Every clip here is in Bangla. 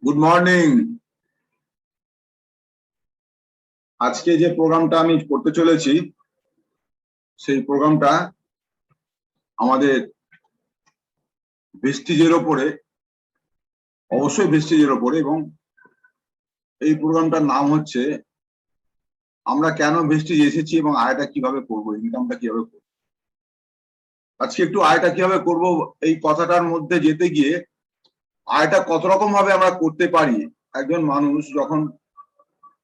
Good morning. আজকে যে প্রোগ্রামটা আমি করতে চলেছি সেই প্রোগ্রামটা আমাদের ভেস্টিজের ওপরে, অবশ্যই ভেস্টিজের ওপরে, এবং এই প্রোগ্রামটার নাম হচ্ছে আমরা কেন ভেস্টিজ এসেছি এবং আয়টা কিভাবে করব, ইনকামটা কিভাবে করব। আজকে একটু আয়টা কিভাবে করব এই কথাটার মধ্যে যেতে গিয়ে আয়টা কত রকম ভাবে আমরা করতে পারি। একজন মানুষ যখন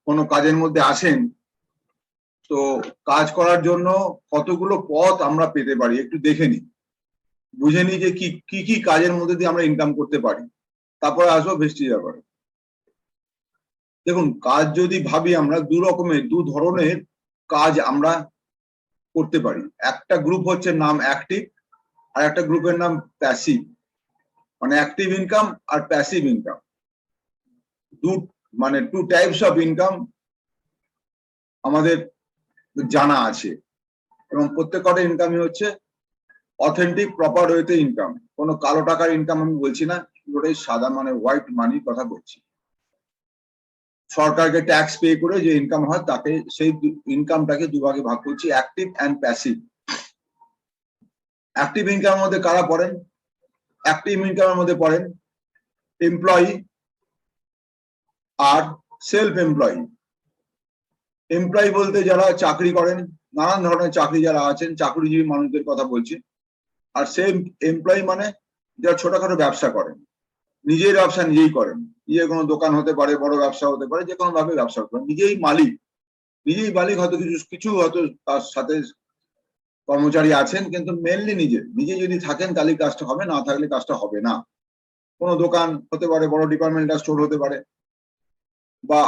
কোনো কাজের মধ্যে আসেন, তো কাজ করার জন্য কতগুলো পথ আমরা পেতে পারি একটু দেখে নিই, বুঝে নিই যে কি কি কাজের মধ্যে দিয়ে আমরা ইনকাম করতে পারি। তারপরে আসবো ভেস্টিজ ব্যাপারে। দেখুন, কাজ যদি ভাবি আমরা দু ধরনের কাজ আমরা করতে পারি। একটা গ্রুপ হচ্ছে নাম অ্যাক্টিভ, আর একটা গ্রুপের নাম প্যাসিভ। মানে অ্যাক্টিভ ইনকাম আর passive income, two types of income আমাদের জানা আছে, এবং প্রত্যেকটা ইনকামই হচ্ছে অথেন্টিক প্রপার ওয়েতে ইনকাম। কোনো কালো টাকার ইনকাম আমি বলছি না, পুরোটাই সাদা মানে হোয়াইট মানির কথা বলছি। সরকারকে ট্যাক্স পে করে যে ইনকাম হয় তাকে, সেই ইনকামটাকে দুভাগে ভাগ করছি, অ্যাক্টিভ অ্যান্ড প্যাসিভ। অ্যাক্টিভ ইনকামের মধ্যে কারা পড়েন? অ্যাক্টিভ ইনকামের মধ্যে পড়েন এমপ্লয়ি আর সেলফ এমপ্লয়ি। এমপ্লয়ি বলতে যারা চাকরি করেন, নানান ধরনের চাকরি যারা আছেন, চাকরিজীবী মানুষদের কথা বলছি। আর সেলফ এমপ্লয়ি মানে যারা ছোটখাটো ব্যবসা করেন, নিজের ব্যবসা নিজেই করেন। নিজের কোনো দোকান হতে পারে, বড় ব্যবসা হতে পারে, যে কোনো ভাবে ব্যবসা করেন, নিজেই মালিক। হয়তো কিছু হয়তো তার সাথে কর্মচারী আছেন, কিন্তু মেনলি নিজে যদি থাকেন তাহলে কাজটা হবে, না থাকলে কাজটা হবে না। কোনো দোকান হতে পারে, বড় ডিপার্টমেন্টাল স্টোর হতে পারে, বা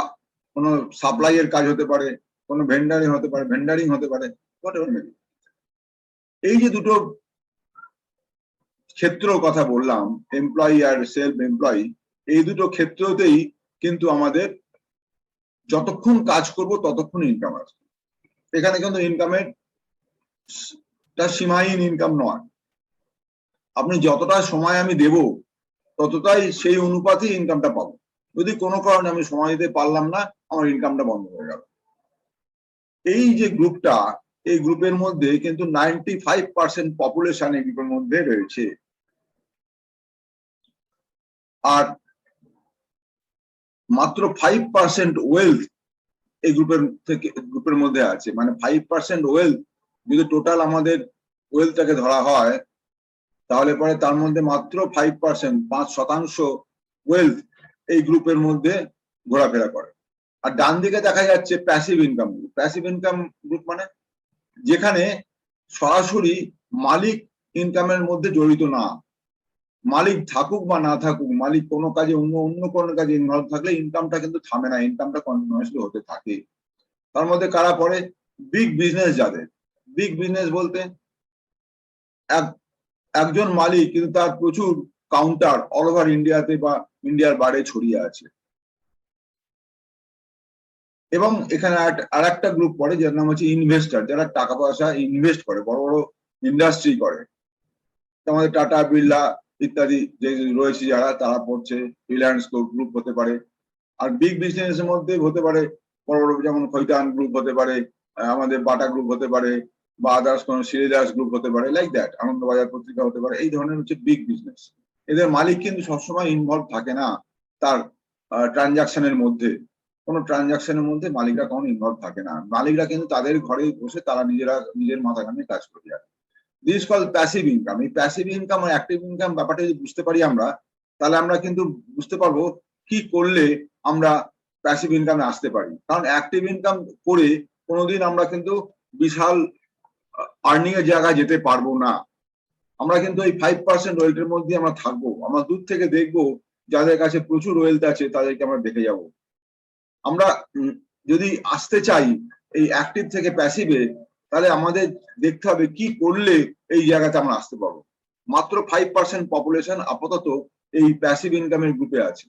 কোনো সাপ্লাই এর কাজ হতে পারে, কোনো ভেন্ডারিং হতে পারে, এই যে দুটো ক্ষেত্র কথা বললাম, এমপ্লয়ি আর সেলফ এমপ্লয়ি, এই দুটো ক্ষেত্রতেই কিন্তু আমাদের যতক্ষণ কাজ করব ততক্ষণ ইনকাম আসবে। এখানে কিন্তু ইনকামের সীমাহীন ইনকাম নয়। আপনি যতটা সময় আমি দেব ততটাই সেই অনুপাতে ইনকামটা পাবো। যদি কোনো কারণে আমি সময় দিতে পারলাম না, আমার ইনকামটা বন্ধ হয়ে গেল। এই যে গ্রুপটা, এই গ্রুপের মধ্যে কিন্তু 95% পপুলেশন এই গ্রুপের মধ্যে রয়েছে। আর মাত্র 5% ওয়েলথ এই গ্রুপের মধ্যে আছে। মানে 5% ওয়েলথ, যদি টোটাল আমাদের ওয়েলথটাকে ধরা হয়, তাহলে পরে তার মধ্যে মাত্র 5%, 5% ওয়েলথ এই গ্রুপের মধ্যে ঘোরাফেরা করে। আর ডান দিকে দেখা যাচ্ছে passive income group. Passive income group মানে যেখানে সরাসরি মালিক ইনকামের মধ্যে জড়িত না। মালিক থাকুক বা না থাকুক, মালিক কোনো কাজে অন্য কোনো কাজে ইনভলভ থাকলে ইনকামটা কিন্তু থামে না, ইনকামটা কন্টিনিউয়াসলি হতে থাকে। তার মধ্যে কারা পড়ে? Big business. যাদের বিগ বিজনেস বলতে একজন মালিক কিন্তু তার প্রচুর কাউন্টার অল ওভার ইন্ডিয়াতে বা ইন্ডিয়ার বাইরে ছড়িয়ে আছে। এবং এখানে আর একটা গ্রুপ পড়ে যার নাম হচ্ছে ইনভেস্টার, যারা টাকা পয়সা ইনভেস্ট করে, বড় বড় ইন্ডাস্ট্রি করে। আমাদের টাটা, বিড়লা ইত্যাদি যে রয়েছে যারা, তারা পড়ছে। রিলায়েন্স গ্রুপ হতে পারে। আর বিগ বিজনেস এর মধ্যে হতে পারে বড় বড়, যেমন খৈতান গ্রুপ হতে পারে, আমাদের বাটা গ্রুপ হতে পারে, বা আদার্স কোনো শ্রীদাস গ্রুপ হতে পারে, লাইক দ্যাট, আনন্দবাজার পত্রিকা হতে পারে। এই ধরনের হচ্ছে বিগ বিজনেস। এদের মালিক কিন্তু সবসময় ইনভলভ থাকে না তার ট্রানজাকশনের মধ্যে। কোনো ট্রানজাকশনের মধ্যে মালিকরা কখনো ইনভলভ থাকে না। মালিকরা কিন্তু তাদের ঘরে বসে তারা নিজের মাথা ঘামিয়ে কাজ করে যায়। This call passive income. এই প্যাসিভ ইনকাম আর অ্যাক্টিভ ইনকাম ব্যাপারটা যদি বুঝতে পারি আমরা, তাহলে আমরা কিন্তু বুঝতে পারবো কি করলে আমরা প্যাসিভ ইনকামে আসতে পারি। কারণ অ্যাক্টিভ ইনকাম করে কোনোদিন আমরা কিন্তু বিশাল আর্নিং এর জায়গায় যেতে পারবো না। আমরা কিন্তু এই 5% ওয়েলথের মধ্যে আমরা থাকবো। আমরা দূর থেকে দেখবো যাদের কাছে প্রচুর ওয়েলথ আছে তাদেরকে আমরা দেখে যাব। আমরা যদি আসতে চাই এই অ্যাক্টিভ থেকে প্যাসিভে, তাহলে আমাদের দেখতে হবে কি করলে এই জায়গাতে আমরা আসতে পারবো। মাত্র 5% পপুলেশন আপাতত এই প্যাসিভ ইনকামের গ্রুপে আছে,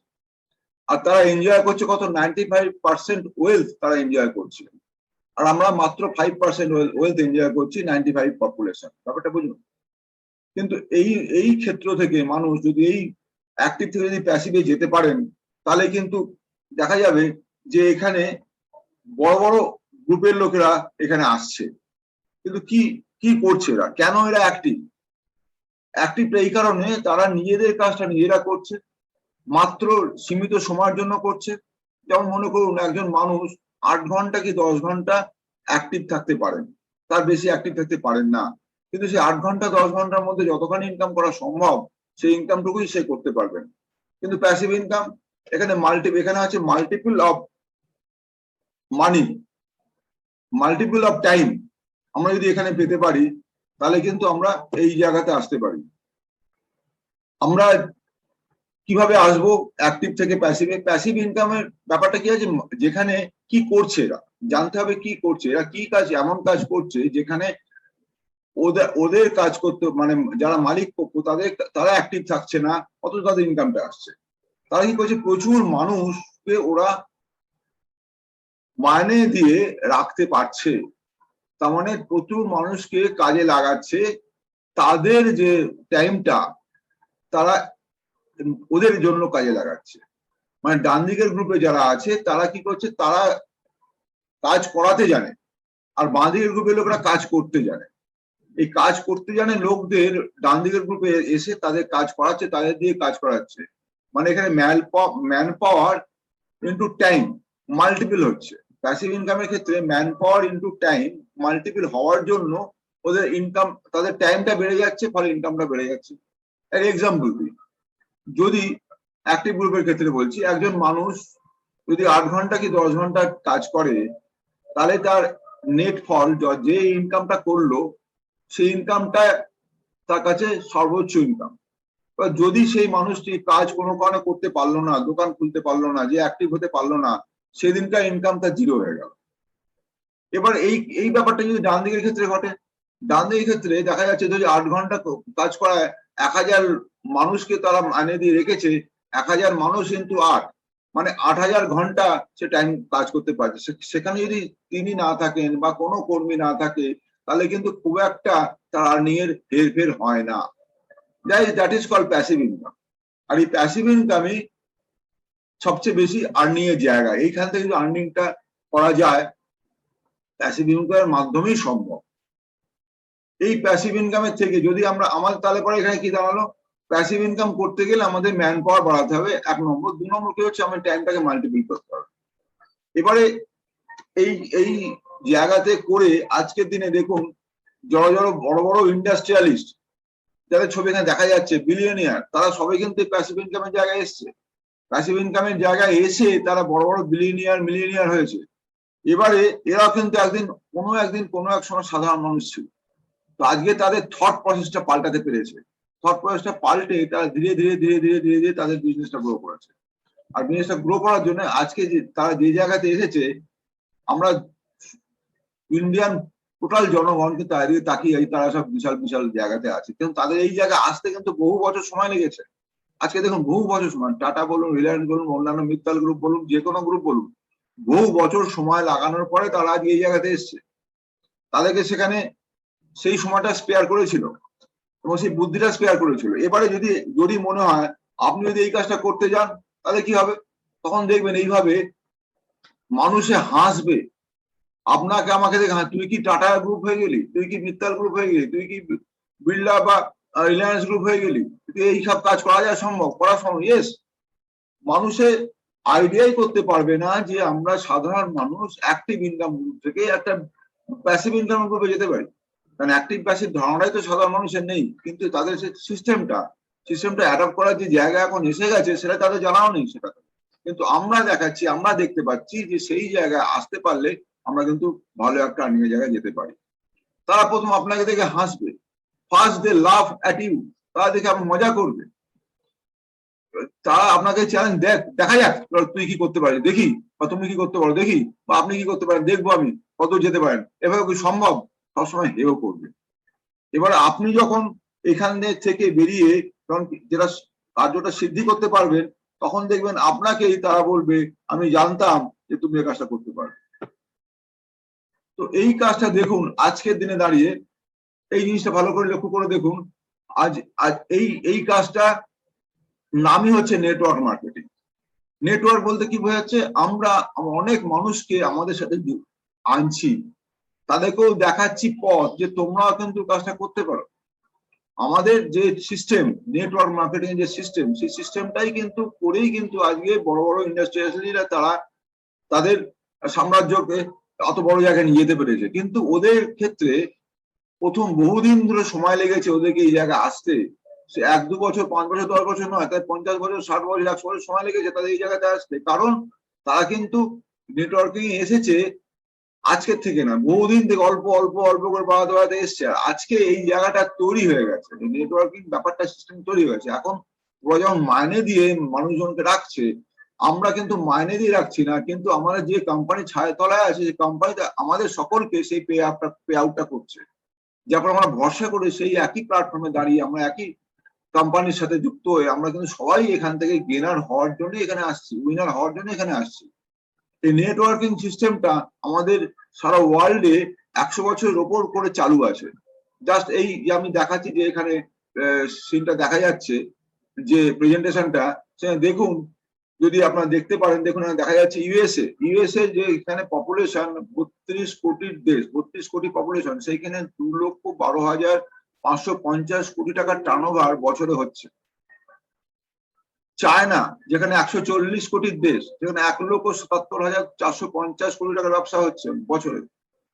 আর তারা এনজয় করছে কত? 95% ওয়েলথ তারা এনজয় করছে। আর আমরা মাত্র 5% ওয়েলথ এনজয় করছি 95 পপুলেশন। ব্যাপারটা বুঝুন। কিন্তু এই ক্ষেত্র থেকে মানুষ যদি এই অ্যাক্টিভ থেকে যদি প্যাসিভে যেতে পারেন, তাহলে কিন্তু দেখা যাবে যে এখানে বড় বড় গ্রুপের লোকেরা এখানে আসছে, কিন্তু কি কি করছে এরা, কেন এরা অ্যাক্টিভ? অ্যাক্টিভটা এই কারণে তারা নিজেদের কাজটা নিজেরা করছে, মাত্র সীমিত সময়ের জন্য করছে। যেমন মনে করুন একজন মানুষ 8 ঘন্টা কি 10 ঘন্টা অ্যাক্টিভ থাকতে পারেন, তার বেশি অ্যাক্টিভ থাকতে পারেন না, কিন্তু সে 8 ঘন্টা 10 ঘন্টার মধ্যে যতখানি ইনকাম করা সম্ভব সেই ইনকামটুকুই সে করতে পারবেন। কিন্তু প্যাসিভ ইনকাম এখানে আছে multiple of money, multiple of time. আমরা যদি এখানে পেতে পারি তাহলে কিন্তু আমরা এই জায়গাতে আসতে পারি। আমরা কিভাবে আসবো অ্যাক্টিভ থেকে প্যাসিভে? প্যাসিভ ইনকামের ব্যাপারটা কি আছে, যেখানে কি করছে এরা জানতে হবে, কি করছে এরা, কি কাজ, এমন কাজ করছে যেখানে ওদের কাজ করতে মানে যারা মালিক পক্ষ তারা অ্যাক্টিভ থাকছে না, অথচ তাদের ইনকামটা আসছে। তারা কি করছে, প্রচুর মানুষকে ওরা মাইনে দিয়ে রাখতে পারছে, তার মানে প্রচুর মানুষকে কাজে লাগাচ্ছে, তাদের যে টাইমটা তারা ওদের জন্য কাজে লাগাচ্ছে। মানে ডান দিকের গ্রুপে যারা আছে তারা কি করছে, তারা কাজ করাতে জানে, আর বাঁ দিকের গ্রুপের লোকরা কাজ করতে জানে। এই কাজ করতে জানে লোকদের ডান দিকের গ্রুপে এসে তাদের কাজ করাচ্ছে, তাদের দিয়ে কাজ করাচ্ছে। মানে এখানে man power into time multiple হচ্ছে। প্যাসিভ ইনকামের ক্ষেত্রে man power into time multiple হওয়ার জন্য ওদের ইনকাম, তাদের টাইমটা বেড়ে যাচ্ছে, ফলে ইনকামটা বেড়ে যাচ্ছে। এর এক্সাম্পল দিই, যদি অ্যাক্টিভ গ্রুপের ক্ষেত্রে বলছি, একজন মানুষ যদি 8 ঘন্টা কি 10 ঘন্টা কাজ করে, তাহলে তার নেট ফল যে ইনকামটা করলো সেই ইনকামটা তার কাছে সর্বোচ্চ ইনকাম। যদি সেই মানুষটি কাজ কোনো কারণে করতে পারলো না, দোকান খুলতে পারলো না, যে অ্যাক্টিভ হতে পারলো না, সেদিনকার ইনকাম তার জিরো হয়ে গেল। এবার এই ব্যাপারটা যদি ডান দিকের ক্ষেত্রে ঘটে, ডান দিকের ক্ষেত্রে দেখা যাচ্ছে যদি 8 ঘন্টা কাজ করায় 1000 মানুষকে তারা মানে দিয়ে রেখেছে, 1000 মানুষ ইন্টু 8 মানে 8000 ঘন্টা সে টাইম কাজ করতে পারছে। সেখানে যদি তিনি না থাকেন বা কোনো কর্মী না থাকে, তাহলে কিন্তু খুব একটা তার আর্নিং এর হেরফের হয় না। That is called passive income. আর এই প্যাসিভ ইনকামই সবচেয়ে বেশি আর্নিং এর জায়গা। এইখান থেকে যদি আর্নিংটা করা যায়, প্যাসিভ ইনকামের মাধ্যমেই সম্ভব। এই প্যাসিভ ইনকামের থেকে যদি আমরা তাহলে পরে এখানে কি দাঁড়ালো, প্যাসিভ ইনকাম করতে গেলে আমাদের ম্যান পাওয়ার বাড়াতে হবে 1 নম্বর। 2 নম্বর কি হচ্ছে, আমাদের টাইমটাকে মাল্টিপল করতে হবে। এবারে এই জায়গাতে করে আজকের দিনে দেখুন বড় বড় ইন্ডাস্ট্রিয়ালিস্ট যাদের ছবি এখানে দেখা যাচ্ছে, বিলিয়নিয়ার, তারা সবাই কিন্তু প্যাসিভ ইনকামের জায়গায় এসছে। প্যাসিভ ইনকামের জায়গায় এসে তারা বড় বড় মিলিয়নিয়ার হয়েছে। এবারে এরা কিন্তু কোনো এক সময় সাধারণ মানুষ ছিল। তো আজকে তাদের থট প্রসেসটা পাল্টাতে পেরেছে। থট প্রসেসটা পাল্টে তারা ধীরে ধীরে তাদের বিজনেসটা গ্রো করেছে। আর বিজনেসটা গ্রো করার জন্য আজকে তারা যে জায়গাতে এসেছে, আমরা ইন্ডিয়ান টোটাল জনগণ কিন্তু তাদের তাকিয়ে তারা সব বিশাল বিশাল জায়গাতে আছে, কিন্তু তাদের এই জায়গায় আসতে কিন্তু বহু বছর সময় লেগেছে। আজকে দেখুন বহু বছর সময়, টাটা বলুন, রিলায়েন্স বলুন, অন্যান্য মিত্তাল গ্রুপ বলুন, যে কোনো গ্রুপ বলুন, বহু বছর সময় লাগানোর পরে তারা আজ এই জায়গাতে এসছে। তাদেরকে সেখানে সেই সময়টা স্পেয়ার করেছিল এবং সেই বুদ্ধিটা স্পেয়ার করেছিল। এবারে যদি মনে হয় আপনি যদি এই কাজটা করতে যান, তাহলে কি হবে, তখন দেখবেন এইভাবে মানুষে হাসবে আপনাকে আমাকে দেখে, তুই কি টাটা গ্রুপ হয়ে গেলি, তুই কি মিত্তাল গ্রুপ হয়ে গেলি, তুই কি বিড়লা বা রিলায়েন্স গ্রুপ হয়ে গেলি, এইসব কাজ করা যায় করা সম্ভব। ইয়েস, মানুষে আইডিয়াই করতে পারবে না যে আমরা সাধারণ মানুষ অ্যাক্টিভ ইনকাম গ্রুপ থেকে একটা প্যাসিভ ইনকাম গ্রুপে যেতে পারি। কারণ অ্যাক্টিভ প্যাসিভ ধারণাই তো সাধারণ মানুষের নেই, কিন্তু তাদের সেই সিস্টেমটা অ্যাডপ্ট করার যে জায়গা এখন এসে গেছে সেটা তাদের জানাও নেই। সেটা কিন্তু আমরা দেখাচ্ছি, আমরা দেখতে পাচ্ছি যে সেই জায়গায় আসতে পারলে আমরা কিন্তু ভালো একটা আর্নিং এর জায়গায় যেতে পারি। তারা প্রথম আপনাকে দেখে হাসবে, first they laugh at you, তারা দেখে আপনি মজা করবে, তারা আপনাকে চ্যালেঞ্জ দেখা যাক তুই কি করতে পারিস দেখি, বা তুমি কি করতে পারো দেখি, বা আপনি কি করতে পারেন দেখবো আমি কত যেতে পারেন, এভাবে কি সম্ভব, সবসময় হেও করবে। এবার আপনি যখন এখান থেকে বেরিয়ে যখন যেটা কার্যটা সিদ্ধি করতে পারবেন, তখন দেখবেন আপনাকেই তারা বলবে আমি জানতাম যে তুমি এই কাজটা করতে পারবে। তো এই কাজটা দেখুন আজকের দিনে দাঁড়িয়ে, এই জিনিসটা ভালো করে লক্ষ্য করে দেখুন। আজ এই কাজটা নামই হচ্ছে নেটওয়ার্ক মার্কেটিং। নেটওয়ার্ক বলতে কি বোঝাচ্ছে, আমরা অনেক মানুষকে আমাদের সাথে আনছি, তাদেরকেও দেখাচ্ছি পথ যে তোমরাও কিন্তু কাজটা করতে পারো। আমাদের যে সিস্টেম, নেটওয়ার্ক মার্কেটিং যে সিস্টেম, সেই সিস্টেমটাই কিন্তু করেই কিন্তু আজকে বড় বড় ইন্ডাস্ট্রিয়ালিস্টরা তারা তাদের সাম্রাজ্যকে অত বড় জায়গায় নিয়ে যেতে পেরেছে। কিন্তু ওদের ক্ষেত্রে প্রথম বহুদিন ধরে সময় লেগেছে ওদেরকে এই জায়গায় আসতে। সে 1-2 বছর, 5 বছর, 10 বছর নয়, তাই 50 বছর, 60 বছর, 100 বছর সময় লেগেছে তাদের এই জায়গাতে আসতে। কারণ তারা কিন্তু নেটওয়ার্কিং এসেছে আজকের থেকে না, বহুদিন থেকে অল্প অল্প অল্প করে বাড়াতে বাড়াতে এসছে। আজকে এই জায়গাটা তৈরি হয়ে গেছে, নেটওয়ার্কিং ব্যাপারটা সিস্টেম তৈরি হয়েছে। এখন ওরা যখন মাইনে দিয়ে মানুষজনকে রাখছে, আমরা কিন্তু মাইনে দিয়ে রাখছি না, কিন্তু আমাদের যে কোম্পানি ছায়া তলায় আছে, সেই কোম্পানিতে আমাদের সকলকে সেই পে আউটটা করছে। যারপর আমরা ভরসা করে সেই একই প্ল্যাটফর্মে দাঁড়িয়ে আমরা একই কোম্পানির সাথে যুক্ত হয়ে আমরা কিন্তু সবাই এখান থেকে গেনার হওয়ার জন্য এখানে আসছি, উইনার হওয়ার জন্য এখানে আসছি। এই নেটওয়ার্কিং সিস্টেমটা আমাদের সারা ওয়ার্ল্ডে 100 বছরের ওপর করে চালু আছে। জাস্ট এই যে আমি দেখাচ্ছি যে এখানে সিনটা দেখা যাচ্ছে, যে প্রেজেন্টেশনটা, সেখানে দেখুন, যদি আপনারা দেখতে পারেন, দেখুন দেখা যাচ্ছে ইউএসএ যে এখানে পপুলেশন 32 কোটির দেশ, 32 কোটি পপুলেশন, সেইখানে 2,12,550 কোটি টাকার টার্নওভার বছরে হচ্ছে। চায়না যেখানে 140 কোটির দেশ, সেখানে 1,77,450 কোটি টাকার ব্যবসা হচ্ছে বছরে।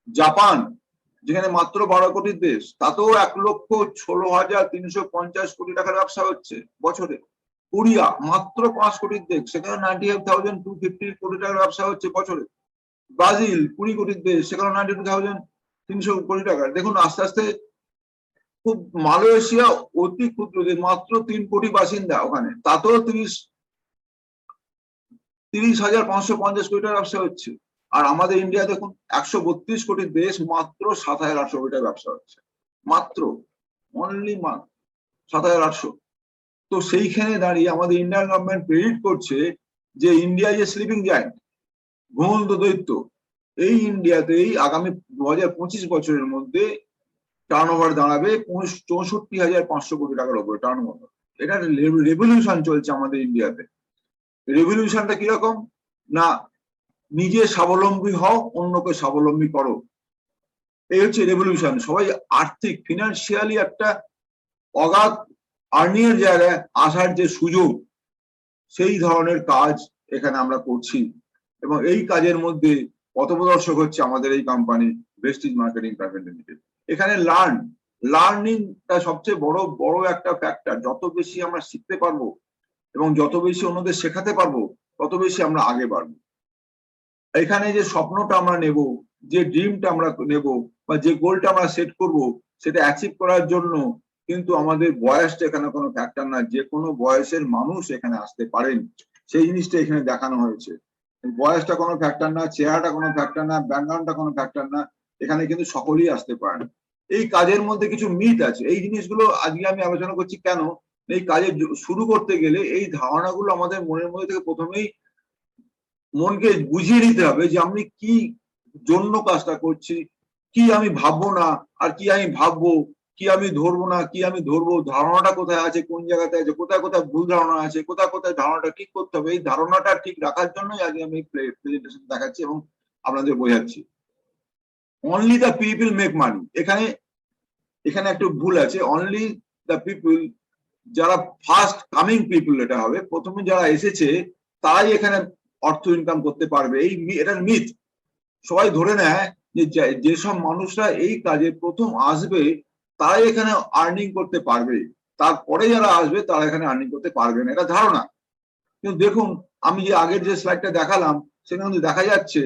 জাপান যেখানে মাত্র 12 কোটির দেশ, তাতেও 1,16,350 কোটি টাকার ব্যবসা হচ্ছে বছরে। কোরিয়া মাত্র 5 কোটির দেশ, সেখানে 98,250 কোটি টাকার ব্যবসা হচ্ছে বছরে। ব্রাজিল 20 কোটির দেশ, সেখানে 92,300 কোটি টাকা। দেখুন আস্তে আস্তে খুব, মালয়েশিয়া অতি ক্ষুদ্র দেশ, মাত্র 3 কোটি বাসিন্দা, ওখানে তাতেও 30,550 কোটি টাকার ব্যবসা হচ্ছে। আর আমাদের ইন্ডিয়া দেখুন 132 কোটির দেশ, মাত্র 7,800 কোটি টাকার ব্যবসা হচ্ছে, মাত্র অনলি 7,800। তো সেইখানে দাঁড়িয়ে আমাদের ইন্ডিয়ান গভর্নমেন্ট প্রেডিক্ট করছে যে ইন্ডিয়া যে স্লিপিং জায়ান্ট, ঘুমন্ত দৈত্য, এই ইন্ডিয়াতেই আগামী 2025 বছরের মধ্যে টার্নওভার দাঁড়াবে 64,500 কোটি টাকার উপরে টার্নওভার। এটা রেভলিউশন চলছে আমাদের ইন্ডিয়াতে। রেভলিউশনটা কিরকম না, নিজে স্বাবলম্বী হও, অন্যকে স্বাবলম্বী করো, এই হচ্ছে রেভলিউশন। সবাই আর্থিক ফিনান্সিয়ালি একটা অগাধ আর্নিং এর জায়গায় আসার যে সুযোগ, সেই ধরনের কাজ এখানে আমরা করছি। এবং এই কাজের মধ্যে পথপ্রদর্শক হচ্ছে আমাদের এই company Vestige marketing private limited. এখানে লার্নিংটা সবচেয়ে বড় একটা ফ্যাক্টর। যত বেশি আমরা শিখতে পারবো এবং যত বেশি অন্যদের শেখাতে পারবো, তত বেশি আমরা আগে বাড়বো। এখানে যে স্বপ্নটা আমরা নেব, যে ড্রিমটা আমরা নেব, বা যে গোলটা আমরা সেট করব, সেটা অ্যাচিভ করার জন্য কিন্তু আমাদের বয়সটা এখানে কোনো ফ্যাক্টর না। যে কোনো বয়সের মানুষ এখানে আসতে পারেন, সেই জিনিসটা এখানে দেখানো হয়েছে। বয়সটা কোনো ফ্যাক্টর না, চেহারাটা কোনো ফ্যাক্টর না, ব্যাকগ্রাউন্ডটা কোনো ফ্যাক্টর না, এখানে কিন্তু সকলেই আসতে পারেন। এই কাজের মধ্যে কিছু মিথ আছে, এই জিনিসগুলো আজকে আমি আলোচনা করছি। কেন? এই কাজে শুরু করতে গেলে এই ধারণাগুলো আমাদের মনের মধ্যে থেকে প্রথমেই মনকে বুঝিয়ে নিতে হবে যে আমি কি জন্য কাজটা করছি, কি আমি ভাববো না, আর কি আমি ভাববো, কি আমি ধরবো না, কি আমি ধরবো, ধারণাটা কোথায় আছে, কোন জায়গাতে আছে, কোথায় কোথায় ভুল ধারণা আছে, কোথায় কোথায় ধারণাটা ঠিক করতে হবে। এই ধারণাটা ঠিক রাখার জন্যই আগে আমি প্রেজেন্টেশন দেখাচ্ছি এবং আপনাদের বোঝাচ্ছি। Only the people make money. এখানে একটু ভুল আছে। অনলি দ্য পিপল, যারা ফার্স্ট কামিং পিপল, এটা হবে প্রথমে যারা এসেছে তারাই এখানে অর্থ ইনকাম করতে পারবে। এটার মিথ। সবাই ধরে নেয় যে যেসব মানুষরা এই কাজে প্রথম আসবে তারাই এখানে আর্নিং করতে পারবে, তারপরে যারা আসবে তারা এখানে আর্নিং করতে পারবে না, এটা ধারণা। কিন্তু দেখুন, আমি যে আগের যে স্লাইডটা দেখালাম, সেখানে দেখা যাচ্ছে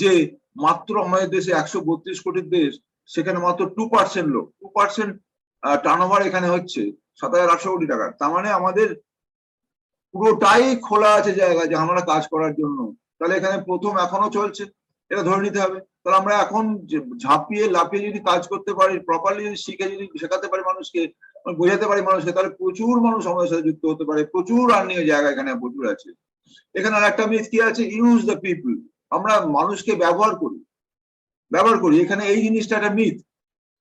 যে মাত্র আমাদের দেশে 132 কোটির দেশ, সেখানে মাত্র 2% লোক, 2% টার্নওভার এখানে হচ্ছে 7,800 কোটি টাকার। তার মানে আমাদের পুরোটাই খোলা আছে জায়গা যে আমরা কাজ করার জন্য। তাহলে এখানে প্রথম এখনো চলছে, এটা ধরে নিতে হবে। তাহলে আমরা এখন ঝাঁপিয়ে লাফিয়ে যদি কাজ করতে পারি, প্রপারলি যদি শিখে যদি শেখাতে পারি মানুষকে, বোঝাতে পারি মানুষকে, তাহলে প্রচুর মানুষ আমাদের সাথে যুক্ত হতে পারে, প্রচুর আর্নিং এর জায়গা এখানে প্রচুর আছে। এখানে আর একটা মিথ কি আছে, ইউজ দ্য পিপল। আমরা মানুষকে ব্যবহার করি, এখানে এই জিনিসটা একটা মিথ।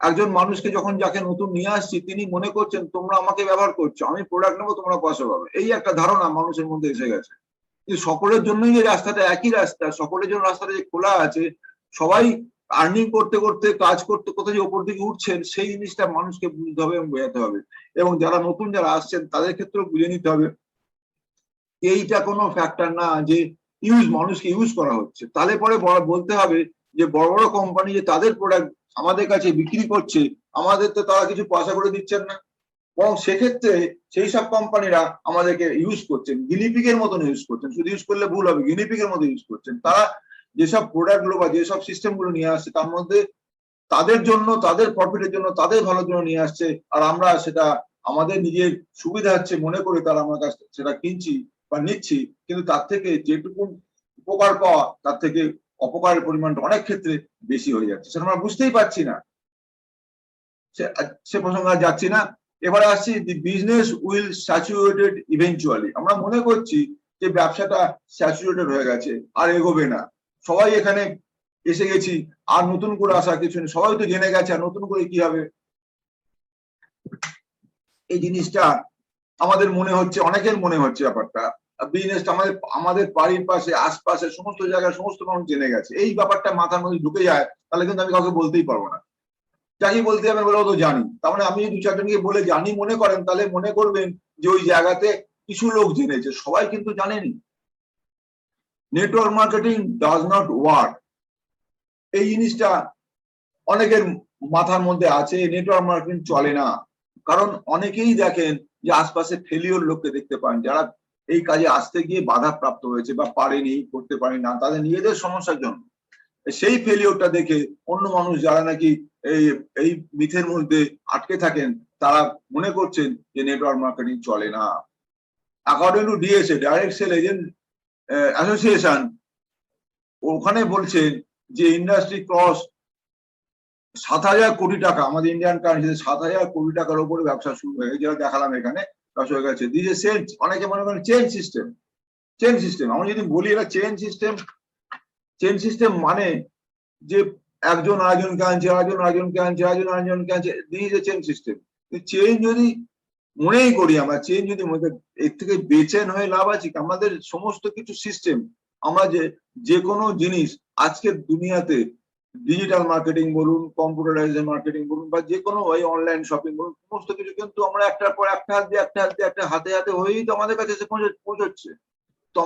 একজন মানুষকে যখন যাকে নতুন নিয়ে আসছি, তিনি মনে করছেন তোমরা আমাকে ব্যবহার করছো, আমি প্রোডাক্ট নেবো, তোমরা পয়সা পাবে, এই একটা ধারণা মানুষের মধ্যে এসে গেছে। কিন্তু সকলের জন্যই যে রাস্তাটা একই রাস্তা, সকলের জন্য রাস্তাটা যে খোলা আছে, সবাই আর্নিং করতে করতে কাজ করতে করতে যে ওপর দিকে উঠছেন, সেই জিনিসটা মানুষকে বুঝতে হবে এবং বোঝাতে হবে। এবং যারা নতুন যারা আসছেন তাদের ক্ষেত্রেও বুঝে নিতে হবে এইটা কোনো ফ্যাক্টর না যে মানুষকে ইউজ করা হচ্ছে। তাহলে পরে বলতে হবে যে বড় বড় কোম্পানি যে তাদের প্রোডাক্ট আমাদের কাছে বিক্রি করছে, আমাদের তো তারা কিছু পয়সা করে দিচ্ছেন না, এবং সেক্ষেত্রে সেই সব কোম্পানিরা আমাদেরকে ইউজ করছেন, গিনিপিগের মতন ইউজ করছেন। শুধু ইউজ করলে ভুল হবে, গিনিপিগের মতো ইউজ করছেন। তারা যেসব প্রোডাক্ট গুলো বা যেসব সিস্টেম গুলো নিয়ে আসছে তার মধ্যে তাদের জন্য, তাদের প্রফিটের জন্য, তাদের ভালোর জন্য নিয়ে আসছে, আর আমরা সেটা আমাদের নিজের সুবিধা হচ্ছে মনে করে তারা আমার কাছ সেটা কিনছি বা নিচ্ছি। কিন্তু তার থেকে যেটুকু উপকার পাওয়া তার থেকে অপকারের পরিমাণটা অনেক ক্ষেত্রে বেশি হয়ে যাচ্ছে, সেটা আমরা বুঝতেই পারছি না। সে প্রসঙ্গে আর যাচ্ছি না। এবারে আসছি, the business will saturated eventually. আমরা মনে করছি যে ব্যবসাটা স্যাচুরেটেড হয়ে গেছে, আর এগোবে না, সবাই এখানে এসে গেছি, আর নতুন করে আসা কিছু নেই, সবাই তো জেনে গেছে, আর নতুন করে কি হবে। এই জিনিসটা আমাদের মনে হচ্ছে, অনেকের মনে হচ্ছে ব্যাপারটা বিজনেসটা আমাদের আমাদের বাড়ির পাশে আশপাশে সমস্ত জায়গায় সমস্ত মানুষ জেনে গেছে। এই ব্যাপারটা মাথার মধ্যে ঢুকে যায়, তাহলে কিন্তু আমি কাউকে বলতেই পারবো না। যাকে বলতে যাবেন বলে ও তো জানি, তার মানে আমি দু চারজনকে বলে জানি মনে করেন, তাহলে মনে করবেন যে ওই জায়গাতে কিছু লোক জেনেছে, সবাই কিন্তু জানেনি। Network marketing does not work, এই জিনিসটা অনেকের মাথার মধ্যে আছে। নেটওয়ার্ক মার্কেটিং চলে না, কারণ অনেকেই দেখেন যে আশপাশে ফেলিওর লোককে দেখতে পান, যারা এই কাজে আসতে গিয়ে বাধা প্রাপ্ত হয়েছে বা পারেনি, করতে পারেনি না, তাদের নিজেদের সমস্যার জন্য। সেই ফেলিওরটা দেখে অন্য মানুষ যারা নাকি এই এই মিথের মধ্যে আটকে থাকেন, তারা মনে করছেন যে নেটওয়ার্ক মার্কেটিং চলে না। According to DSA, direct sell agent association, ওখানে বলছেন যে ইন্ডাস্ট্রি ক্রস 7,000 কোটি টাকা, আমাদের ইন্ডিয়ান কারেন্সিতে 7,000 কোটি টাকার উপরে ব্যবসা শুরু হয়ে গেছে, যেটা দেখালাম এখানে ব্যবসা হয়ে গেছে। দিস সেল, অনেকে মনে করেন চেন সিস্টেম, চেন সিস্টেম। আমরা যদি বলি এটা চেন সিস্টেম, চেন সিস্টেম মানে যে একজন আরেকজনকে আনছে, আরেকজন আরেকজনকে আনছে, আরেকজন আরেকজনকে আনছে, this A chain system. Chain যদি মনেই করি আমরা, চেন যদি এর থেকে বেচেন হয়ে লাভ আছে কি? আমাদের সমস্ত কিছু সিস্টেম, আমরা যে কোনো জিনিস আজকের দুনিয়াতে ডিজিটাল মার্কেটিং বলুন, কম্পিউটারাইজড মার্কেটিং বলুন, বা যে কোনো ওই অনলাইন শপিং বলুন, সমস্ত কিছু কিন্তু আমরা একটার পর একটা হাত দিয়ে একটা হাত দিয়ে একটা হাতে হাতে হয়েই তো আমাদের কাছে এসে পৌঁছচ্ছে। তো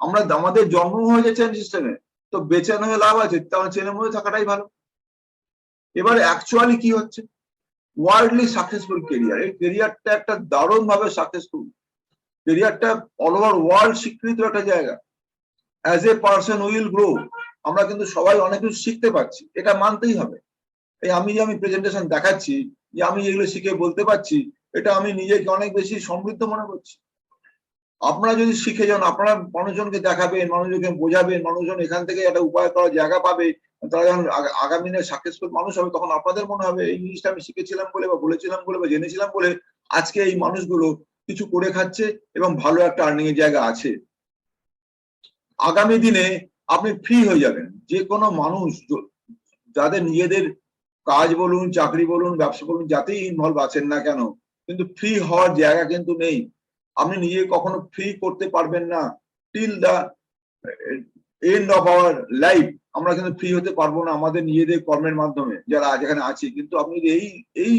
আমরা আমাদের জন্ম হয়ে যাচ্ছে সিস্টেমে, তো বেচেন হয়ে লাভ আছে, তাহলে চেনের মধ্যে থাকাটাই ভালো। এবারে অ্যাকচুয়ালি কি হচ্ছে, ওয়ার্ল্ডলি সাকসেসফুল কেরিয়ার, এই কেরিয়ারটা একটা দারুণ ভাবে সাকসেসফুল কেরিয়ারটা, অল ওভার ওয়ার্ল্ড স্বীকৃত একটা জায়গা। As a person will grow, আমরা কিন্তু সবাই অনেক কিছু শিখতে পারছি, এটা মানতেই হবে। এই আমি যে প্রেজেন্টেশন দেখাচ্ছি, যে আমি এগুলো শিখে বলতে পারছি, এটা আমি নিজেকে অনেক বেশি সমৃদ্ধ মনে করছি। আপনারা যদি শিখে যান, আপনারা মানুষজনকে দেখাবেন, মানুষজনকে বোঝাবেন, মানুষজন এখান থেকে একটা উপায় করার জায়গা পাবে, তারা যখন আগামী দিনে সাকসেসফুল মানুষ হবে, তখন আপনাদের মনে হবে এই জিনিসটা আমি শিখেছিলাম বলে বা বলেছিলাম বলে বা জেনেছিলাম বলে আজকে এই মানুষগুলো কিছু করে খাচ্ছে এবং ভালো একটা আর্নিং এর জায়গা আছে। আগামী দিনে আপনি ফ্রি হয়ে যাবেন। যে কোনো মানুষ যাদের নিজেদের কাজ বলুন, চাকরি বলুন, ব্যবসা বলুন, যাতেই ইনভলভ আছেন না কেন, কিন্তু ফ্রি হওয়ার জায়গা কিন্তু নেই। আপনি নিজে কখনো ফ্রি করতে পারবেন না। Till the end of our life আমরা কিন্তু ফ্রি হতে পারবো না আমাদের নিজেদের কর্মের মাধ্যমে, যারা আজ এখানে আছি। কিন্তু আপনি যদি এই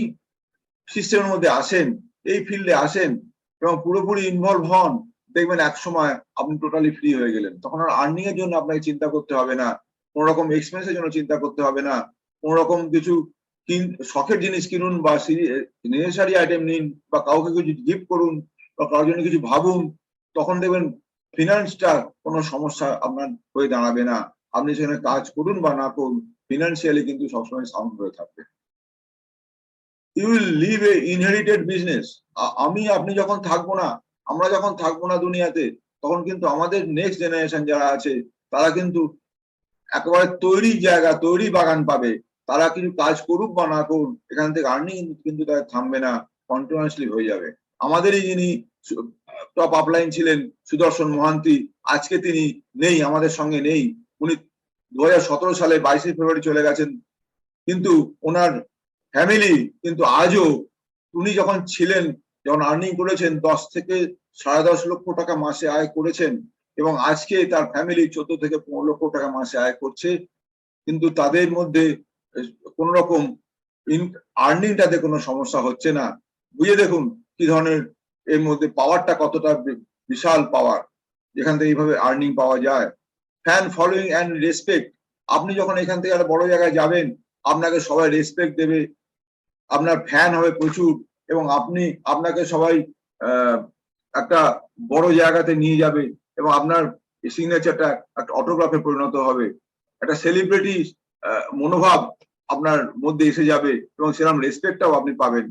সিস্টেমের মধ্যে আসেন, এই ফিল্ডে আসেন এবং পুরোপুরি ইনভলভ হন, দেখবেন এক সময় আপনি টোটালি ফ্রি হয়ে গেলেন। তখন আর আর্নিং এর জন্য আপনাকে চিন্তা করতে হবে না, কোন রকম এক্সপেন্সের জন্য চিন্তা করতে হবে না, কোন রকম কিছু শখের জিনিস কিনুন বা নেসেসারি আইটেম নিন বা কাউকে কিছু গিফট করুন বা কারোর জন্য কিছু ভাবুন, তখন দেখবেন ফিনান্সটা কোনো সমস্যা আপনার হয়ে দাঁড়াবে না। আপনি সেখানে কাজ করুন বা না করুন, ফিনান্সিয়ালি কিন্তু সবসময় সাউন্ড হয়ে থাকবে। You will live a inherited business. আমি আপনি যখন থাকবো না, আমরা যখন থাকবো না দুনিয়াতে, তখন কিন্তু আমাদের নেক্সট জেনারেশন যারা আছে, তারা কিন্তু একেবারে তৈরি জায়গা, তৈরি বাগান পাবে। তারা কিছু কাজ করুক বা না করুক, এখান থেকে আর্নিং কিন্তু তাদের থামবে না, কন্টিনিউয়াসলি হয়ে যাবে। আমাদেরই যিনি টপ আপলাইন ছিলেন সুদর্শন মহান্তি, আজকে তিনি নেই, আমাদের সঙ্গে নেই। উনি 2017 সালে 22 ফেব্রুয়ারি চলে গেছেন, কিন্তু ওনার ফ্যামিলি কিন্তু আজও, উনি যখন ছিলেন, যখন আর্নিং করেছেন 10 থেকে 10.5 লক্ষ টাকা মাসে আয় করেছেন, এবং আজকে তার ফ্যামিলি 14 থেকে 15 লক্ষ টাকা মাসে আয় করছে, কিন্তু তাদের মধ্যে কোন রকম আর্নিংটাতে কোনো সমস্যা হচ্ছে না। বুঝে দেখুন কি ধরনের এর মধ্যে পাওয়ারটা কতটা বিশাল পাওয়ার, যেখান থেকে এইভাবে আর্নিং পাওয়া যায়। ফ্যান ফলোইং অ্যান্ড রেসপেক্ট, আপনি যখন এখান থেকে একটা বড় জায়গায় যাবেন আপনাকে সবাই রেসপেক্ট দেবে, আপনার ফ্যান হবে প্রচুর, এবং আপনাকে সবাই একটা বড় জায়গাতে নিয়ে যাবে, এবং আপনার সিগনেচারটা একটা অটোগ্রাফে পরিণত হবে, একটা সেলিব্রিটি মনোভাব আপনার মধ্যে এসে যাবে, এবং সেরকম রেসপেক্টটাও আপনি পাবেন।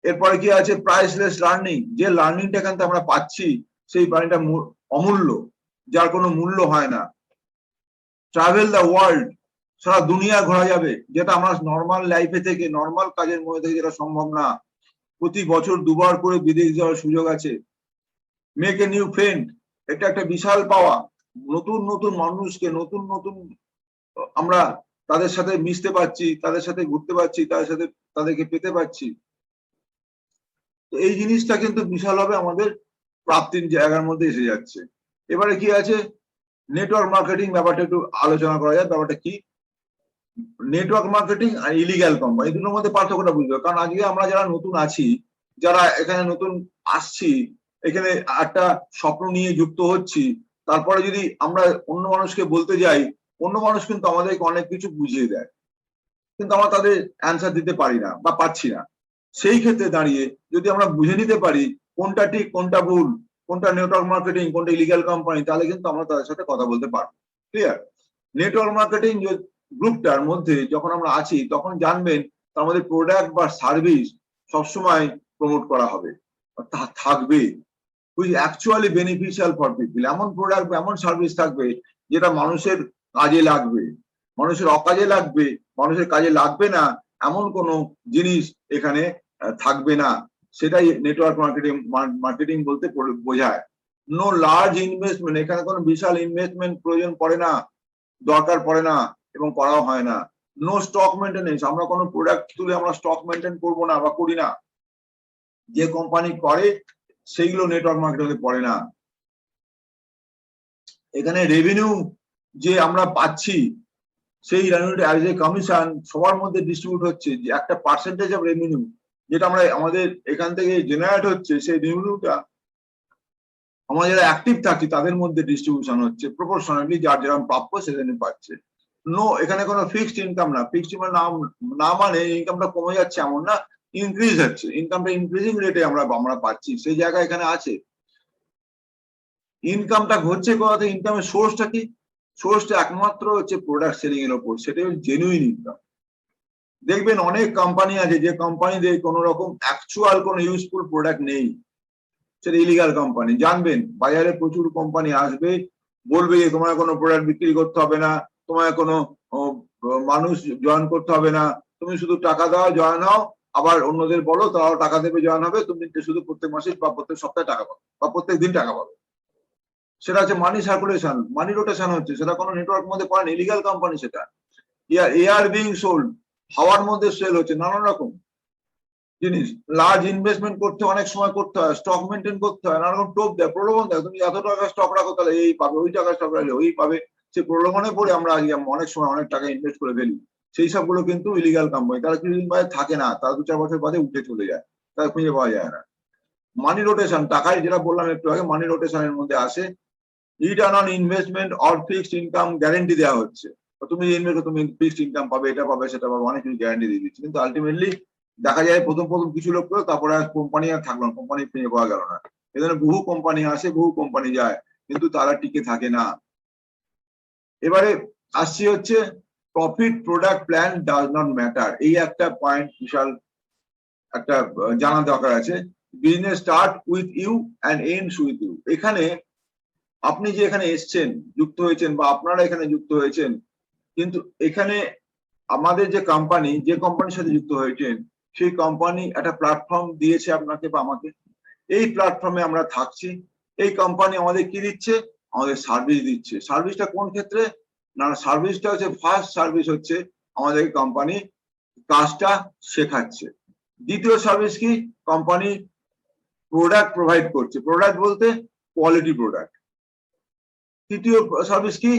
এরপরে কি আছে, প্রাইসলেস লার্নিং, যে লার্নিংটা এখান থেকে আমরা পাচ্ছি সেই লার্নিংটা অমূল্য, যার কোনো মূল্য হয় না। ট্রাভেল দ্য ওয়ার্ল্ড, সারা দুনিয়া ঘোরা যাবে, যেটা আমরা নর্মাল লাইফে থেকে নর্মাল কাজের মধ্যে থেকে যেটা সম্ভব না। প্রতি বছর 2 বার করে বিদেশ যাওয়ার সুযোগ আছে। মেক এ নিউ ফ্রেন্ড, এটা একটা বিশাল পাওয়া। নতুন নতুন মানুষকে নতুন নতুন আমরা তাদের সাথে মিশতে পারছি, তাদের সাথে ঘুরতে পারছি, তাদেরকে পেতে পারছি। তো এই জিনিসটা কিন্তু বিশালভাবে আমাদের প্রাপ্তির জায়গার মধ্যে এসে যাচ্ছে। এবারে কি আছে, নেটওয়ার্ক মার্কেটিং, ব্যাপারটা একটু আলোচনা করা যায়। ব্যাপারটা কি, নেটওয়ার্ক মার্কেটিং আর ইলিগ্যাল কোম্পানি, এই দুটোর মধ্যে পার্থক্যটা বুঝতে হবে। কারণ আজকে আমরা যারা নতুন আছি, যারা এখানে নতুন আসছি, এখানে একটা স্বপ্ন নিয়ে যুক্ত হচ্ছি, তারপরে যদি আমরা অন্য মানুষকে বলতে যাই, অন্য মানুষ কিন্তু আমাদেরকে অনেক কিছু বুঝিয়ে দেয়, কিন্তু আমরা তাদের অ্যান্সার দিতে পারি না বা পাচ্ছি না। সেই ক্ষেত্রে দাঁড়িয়ে যদি আমরা বুঝে নিতে পারি কোনটা ঠিক কোনটা ভুল, কোনটা নেটওয়ার্ক মার্কেটিং কোনটা ইলিগ্যাল কোম্পানি, তাহলে কিন্তু আমরা তাদের সাথে কথা বলতে পারবো। ক্লিয়ার? নেটওয়ার্ক মার্কেটিং গ্রুপটার মধ্যে যখন আমরা আছি, তখন জানবেন তার মধ্যে প্রোডাক্ট বা সার্ভিস সবসময় প্রমোট করা হবে, তা থাকবে, which actually beneficial for people. এমন প্রোডাক্ট বা এমন সার্ভিস থাকবে যেটা মানুষের কাজে লাগবে, মানুষের অকাজে লাগবে, মানুষের কাজে লাগবে না এমন কোনো জিনিস এখানে থাকবে না। সেটাই নেটওয়ার্ক মার্কেটিং বলতে বোঝায়। নো লার্জ ইনভেস্টমেন্ট, এখানে কোনো বিশাল ইনভেস্টমেন্ট প্রয়োজন পড়ে না, দরকার পড়ে না, এবং করাও হয় না। নো স্টক মেনটেনেন্স, আমরা কোনো প্রোডাক্ট তুলে আমরা স্টক মেনটেন করবো না বা করি না, যে কোম্পানি করে সেইগুলো নেটওয়ার্ক মার্কেটিং পড়ে না। এখানে রেভিনিউ যে আমরা পাচ্ছি, সেই রেভিনিউটা অ্যাজ এ কমিশন সবার মধ্যে ডিস্ট্রিবিউট হচ্ছে, যে একটা পার্সেন্টেজ অফ রেভিনিউ যেটা আমরা আমাদের এখান থেকে জেনারেট হচ্ছে, সেই রেভিনিউটা আমরা যারা অ্যাক্টিভ থাকি তাদের মধ্যে ডিস্ট্রিবিউশন হচ্ছে প্রপোর্শনালি, যার যেরকম প্রাপ্য সেখানে পাচ্ছে। নো, এখানে কোনো ফিক্সড ইনকাম না, ফিক্সড ইনকাম না মানে ইনকামটা কমে যাচ্ছে এমন না, ইনক্রিজ হচ্ছে, ইনকামটা ইনক্রিজিং রেটে আমরা পাচ্ছি, সেই জায়গা এখানে আছে। ইনকামটা ঘটছে কোথাতে, ইনকামের সোর্সটা কি, সোর্সটা একমাত্র হচ্ছে প্রোডাক্ট সেলিং এর উপর, সেটাই হচ্ছে জেনুইন ইনকাম। দেখবেন অনেক কোম্পানি আছে যে কোম্পানিদের কোনো রকম অ্যাকচুয়াল কোনো ইউজফুল প্রোডাক্ট নেই, সেটা ইলিগাল কোম্পানি। জানবেন বাজারে প্রচুর কোম্পানি আসবে, বলবে যে তোমার কোনো প্রোডাক্ট বিক্রি করতে হবে না, তোমার কোনো মানুষ জয়েন করতে হবে না, তুমি শুধু টাকা দাও জয়েন হও, আবার অন্যদের বলো তারাও টাকা দেবে জয়েন হবে, তুমি শুধু প্রত্যেক মাসে বা প্রত্যেক সপ্তাহে টাকা পাবে বা প্রত্যেক দিন টাকা পাবে। সেটা হচ্ছে মানি সার্কুলেশন, মানি রোটেশন হচ্ছে, সেটা কোনো নেটওয়ার্ক মধ্যে পড়ে না, ইলিগাল কোম্পানি সেটা। এয়ার বিং সোল্ড, হাওয়ার মধ্যে সেল হচ্ছে, নানান রকম জিনিস। লার্জ ইনভেস্টমেন্ট করতে অনেক সময় করতে হয়, স্টক মেনটেন করতে হয়, নানা রকম টোপ দেয়, প্রলোভন দেয়, তুমি এত টাকা স্টক রাখো তাহলে এই পাবে, ওই টাকা স্টক রাখলে ওই পাবে। সে প্রলোভনে পড়ে আমরা আজকে অনেক সময় অনেক টাকা ইনভেস্ট করে ফেলি। সেই সবগুলো কিন্তু ইলিগাল কোম্পানি, তারা কিছুদিন বাদে থাকে না, তারা 2-4 বছর বাদে উঠে চলে যায়, তারা খুঁজে পাওয়া যায় না। মানি রোটেশন, টাকায় যেটা বললাম একটু আগে, মানি রোটেশনের মধ্যে আসে। Return on investment or fixed income guarantee দেওয়া হচ্ছে, তুমি ইনভেস্ট তুমি ফিক্সড ইনকাম পাবে, এটা পাবে সেটা পাবে, অনেক কিছু গ্যারেন্টি দিয়ে দিচ্ছে, কিন্তু আলটিমেটলি দেখা যায় প্রথম কিছু লোক করে, তারপরে আর কোম্পানি আর থাকলো না, কোম্পানি খুঁজে পাওয়া গেল না। এখানে বহু কোম্পানি আসে, বহু কোম্পানি যায়, কিন্তু তারা টিকে থাকে না। এবারে আসছি হচ্ছে profit product plan does not matter, এই একটা পয়েন্ট বিশাল একটা জানা দরকার আছে। Business start with you and ends with you. এখানে আপনি যে এখানে এসছেন, যুক্ত হয়েছেন, বা আপনারা এখানে যুক্ত হয়েছেন, কিন্তু এখানে আমাদের যে কোম্পানির সাথে যুক্ত হয়েছেন, সেই কোম্পানি একটা প্ল্যাটফর্ম দিয়েছে আপনাকে বা আমাকে, এই প্ল্যাটফর্মে আমরা থাকছি। এই কোম্পানি আমাদের কি দিচ্ছে, আমাদের সার্ভিস দিচ্ছে। সার্ভিসটা কোন ক্ষেত্রে না, সার্ভিসটা হচ্ছে ফার্স্ট সার্ভিস হচ্ছে আমাদের কোম্পানি কাজটা শেখাচ্ছে। দ্বিতীয় সার্ভিস কি, কোম্পানি প্রোডাক্ট প্রোভাইড করছে, প্রোডাক্ট বলতে কোয়ালিটি প্রোডাক্ট। তৃতীয় সার্ভিস কি,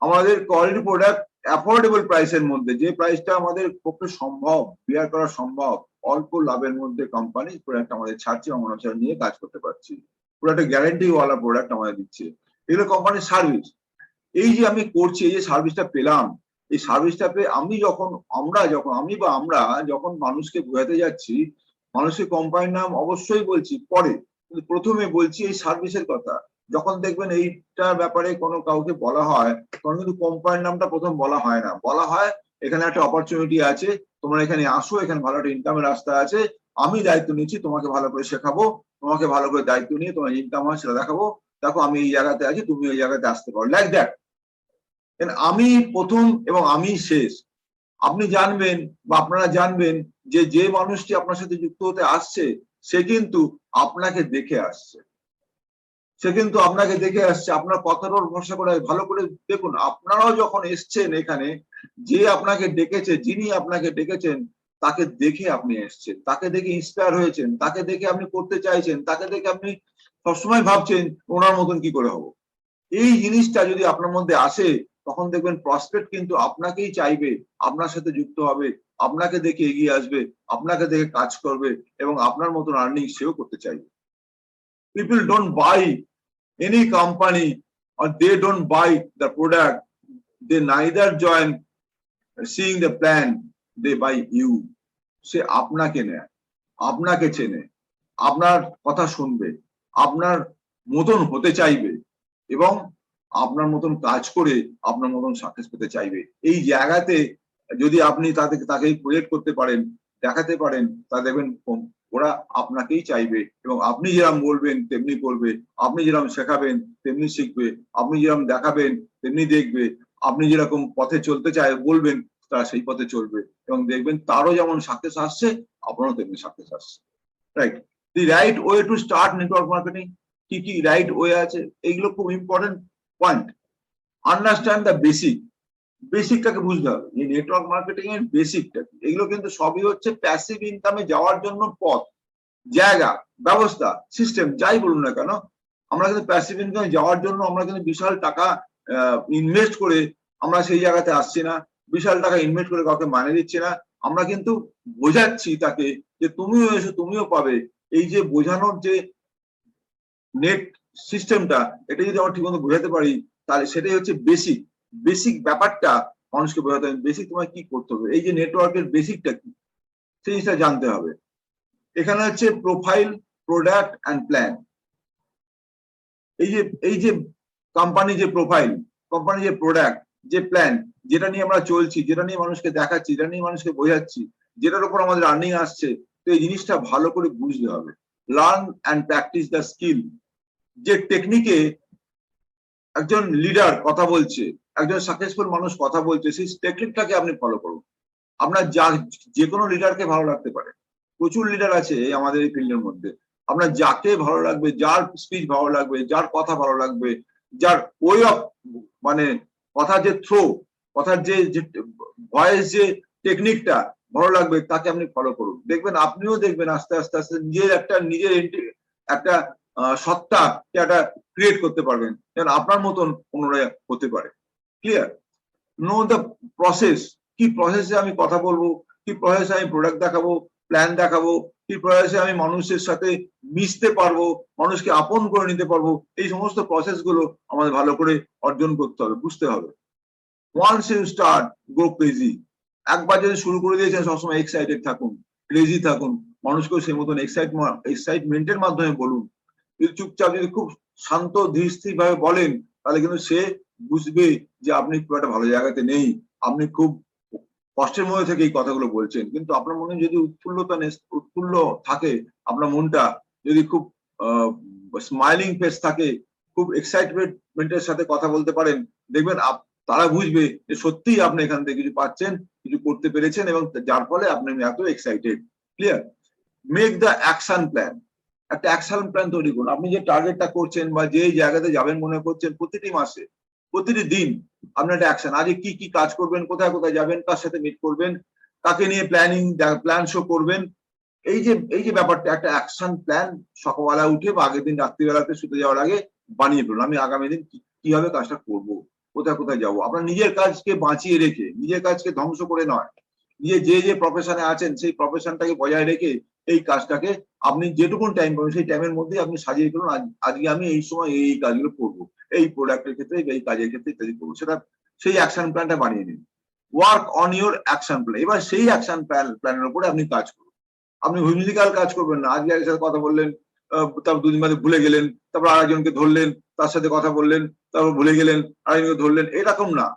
আমাদের কোয়ালিটি প্রোডাক্ট অ্যাফোর্ডেবল প্রাইসের মধ্যে, যে প্রাইসটা আমাদের পক্ষে সম্ভব, বিয়ার করা সম্ভব, অল্প লাভের মধ্যে কোম্পানি প্রোডাক্ট আমাদের ছাড়ছে এবং আমরা সেটা নিয়ে কাজ করতে পারছি, পুরো একটা গ্যারান্টি ওয়ালা প্রোডাক্ট আমাদের দিচ্ছে। এগুলো কোম্পানির সার্ভিস। এই যে আমি করছি, এই যে সার্ভিসটা পেলাম, এই সার্ভিসটা পেয়ে আমি যখন মানুষকে বোঝাতে যাচ্ছি, মানুষকে কোম্পানির নাম অবশ্যই বলছি পরে, কিন্তু প্রথমে বলছি এই সার্ভিসের কথা। যখন দেখবেন এইটার ব্যাপারে কোনো কাউকে বলা হয়, তখন কিন্তু কোম্পানির নামটা প্রথম বলা হয় না, বলা হয় এখানে একটা অপরচুনিটি আছে, তোমরা এখানে আসো, এখানে ভালো একটা ইনকামের রাস্তা আছে, আমি দায়িত্ব নিচ্ছি, তোমাকে ভালো করে শেখাবো, তোমাকে ভালো করে দায়িত্ব নিয়ে তোমার ইনকাম হয় সেটা দেখাবো, দেখো আমি এই জায়গাতে আছি, তুমি ওই জায়গাতে আসতে পারো, লাইক দ্যাট। আমি প্রথম এবং আমি শেষ। আপনি জানবেন বা আপনারা জানবেন যে যে মানুষটি আপনার সাথে যুক্ত হতে আসছে সে কিন্তু আপনাকে দেখে আসছে, আপনার কথার উপর ভরসা করে। ভালো করে দেখুন, আপনারাও যখন এসছেন এখানে, যে আপনাকে ডেকেছে, যিনি আপনাকে ডেকেছেন, তাকে দেখে আপনি এসছেন, তাকে দেখে ইন্সপায়ার হয়েছেন, তাকে দেখে আপনি করতে চাইছেন, তাকে দেখে আপনি সবসময় ভাবছেন ওনার মতন কি করে হবো। এই জিনিসটা যদি আপনার মধ্যে আসে, তখন দেখবেন প্রসপেক্ট কিন্তু আপনাকেই চাইবে, আপনার সাথে যুক্ত হবে, আপনাকে দেখে এগিয়ে আসবে, আপনাকে দেখে কাজ করবে এবং আপনার মতন আর্নিং সেও করতে চাইবে। People don't buy any company or they don't buy the product, they neither join seeing the plan, they buy you. সে আপনাকে নেয়, আপনাকে চেনে, আপনার কথা শুনবে, আপনার মতন হতে চাইবে এবং আপনার মতন কাজ করে আপনার মতন সাকসেস পেতে চাইবে। এই জায়গাতে যদি আপনি তাকে প্রজেক্ট করতে পারেন, দেখাতে পারেন, তা দেখবেন ওরা আপনাকেই চাইবে এবং আপনি যেরকম বলবেন তেমনি করবে, আপনি যেরকম শেখাবেন তেমনি শিখবে, আপনি যেরকম দেখাবেন তেমনি দেখবে, আপনি যেরকম পথে চলতে চায় বলবেন তারা সেই পথে চলবে এবং দেখবেন তারও যেমন সাকসেস আসছে, আপনারও তেমনি সাকসেস আসছে। Right, the right way to start network marketing. কি কি রাইট ওয়ে আছে, এইগুলো খুব ইম্পর্টেন্ট পয়েন্ট। আন্ডারস্ট্যান্ড দ্য বেসিকটাকে বুঝতে হবে, এই নেটওয়ার্ক মার্কেটিং এর বেসিকটা। এগুলো কিন্তু সবই হচ্ছে প্যাসিভ ইনকামে যাওয়ার জন্য পথ, জায়গা, ব্যবস্থা, সিস্টেম, যাই বলুন না কেন। আমরা কিন্তু প্যাসিভ ইনকামে যাওয়ার জন্য আমরা কিন্তু বিশাল টাকা ইনভেস্ট করে আমরা সেই জায়গাতে আসছি না, বিশাল টাকা ইনভেস্ট করে কাউকে মানে দিচ্ছি না, আমরা কিন্তু বোঝাচ্ছি তাকে যে তুমিও এসো, তুমিও পাবে। এই যে বোঝানোর যে নেট সিস্টেমটা, এটা যদি আমরা ঠিকমতো বোঝাতে পারি, তাহলে সেটাই হচ্ছে বেসিক ব্যাপারটা মানুষকে বোঝাতে হবে। বেসিক তোমায় কি করতে হবে, এই যে নেটওয়ার্কের বেসিকটা কি, সেই জিনিসটা জানতে হবে। এখানে হচ্ছে প্রোফাইল, প্রোডাক্ট অ্যান্ড প্ল্যান। এই যে কোম্পানি যে প্রোফাইল, কোম্পানি যে প্রোডাক্ট, যে প্ল্যান, যেটা নিয়ে আমরা চলছি, যেটা নিয়ে মানুষকে দেখাচ্ছি, যেটা নিয়ে মানুষকে বোঝাচ্ছি, যেটার উপর আমাদের আর্নিং আসছে, তো এই জিনিসটা ভালো করে বুঝতে হবে। Learn and practice the skill. যে টেকনিকে একজন লিডার কথা বলছে, একজন সাকসেসফুল মানুষ কথা বলছে, সেই টেকনিকটাকে আপনি ফলো করুন। আপনার যে কোনো লিডারকে ভালো লাগতে পারে, প্রচুর লিডার আছে আমাদের এই ফিল্ডের মধ্যে, আপনার যাকে ভালো লাগবে, যার স্পিচ ভালো লাগবে, যার কথা ভালো লাগবে, যার ওয়ে অফ মানে কথার যে থ্রো, কথার যে ভয়েস, যে টেকনিকটা ভালো লাগবে, তাকে আপনি ফলো করুন। দেখবেন আপনিও দেখবেন আস্তে আস্তে আস্তে নিজের একটা সত্তা একটা ক্রিয়েট করতে পারবেন, যেন আপনার মতন অন্যরা হতে পারে। ক্লিয়ার? নো দ্য প্রসেস, কি প্রসেসে আমি কথা বলবো, কি প্রসেসে আমি প্রোডাক্ট দেখাবো, প্ল্যান দেখাবো, কি প্রসেসে আমি মানুষের সাথে মিশতে পারবো, মানুষকে আপন করে নিতে পারবো, এই সমস্ত প্রসেস গুলো আমাদের ভালো করে অর্জন করতে হবে, বুঝতে হবে। Once you start, go crazy. একবার যদি শুরু করে দিয়েছেন, সবসময় এক্সাইটেড থাকুন, ক্রেজি থাকুন, মানুষকেও সেই মতন এক্সাইটমেন্টের মাধ্যমে বলুন। যদি চুপচাপ, যদি খুব শান্ত ধীর স্থির ভাবে বলেন, তাহলে কিন্তু সে বুঝবে যে আপনি খুব একটা ভালো জায়গাতে নেই, আপনি খুব কষ্টের মধ্যে থেকে এই কথাগুলো বলছেন। কিন্তু আপনার মনে যদি উৎফুল্ল থাকে, আপনার মনটা যদি খুব স্মাইলিং ফেস থাকে, খুব এক্সাইটমেন্টের সাথে কথা বলতে পারেন, দেখবেন তারা বুঝবে যে সত্যিই আপনি এখান থেকে কিছু পাচ্ছেন, কিছু করতে পেরেছেন এবং যার ফলে আপনি এত excited. Clear? Make the action plan. একটা অ্যাকশন প্ল্যান তৈরি করুন। আপনি যে টার্গেটটা করছেন বা যে জায়গাতে যাবেন মনে করছেন, প্রতিটি মাসে, প্রতিটি দিন আপনার একটা অ্যাকশন, আজকে কি কি কাজ করবেন, কোথায় কোথায় যাবেন, কার সাথে মিট করবেন, কাকে নিয়ে প্ল্যান শো করবেন, এই যে ব্যাপারটা, একটা অ্যাকশন প্ল্যান সকালবেলা উঠে বা আগের দিন রাত্রিবেলাতে শুতে যাওয়ার আগে বানিয়ে ফেলুন। আমি আগামী দিন কি কিভাবে কাজটা করব, কোথায় কোথায় যাবো। আপনার নিজের কাজকে বাঁচিয়ে রেখে, নিজের কাজকে ধ্বংস করে নয়, যে প্রফেশনে আছেন সেই প্রফেশনটাকে বজায় রেখে এই কাজটাকে আপনি যেটুকুন টাইম পাবেন সেই টাইমের মধ্যে আপনি সাজিয়ে করুন, আজকে আমি এই সময় এই কাজগুলো করবো, এই প্রোডাক্টের ক্ষেত্রে, এই কাজের ক্ষেত্রে ইত্যাদি করবো। সেটা সেই অ্যাকশন প্ল্যানটা বানিয়ে নিন। Work on your action plan. এবার সেই অ্যাকশন প্ল্যানের উপরে আপনি কাজ করুন। আপনি হুইমজিক্যাল কাজ করবেন না। আজকে একজনের সাথে কথা বললেন, তারপর দুদিন বাদে ভুলে গেলেন, তারপর আরেকজনকে ধরলেন, তার সাথে কথা বললেন, তারপর ভুলে গেলেন, আরেকজনকে ধরলেন, এরকম না।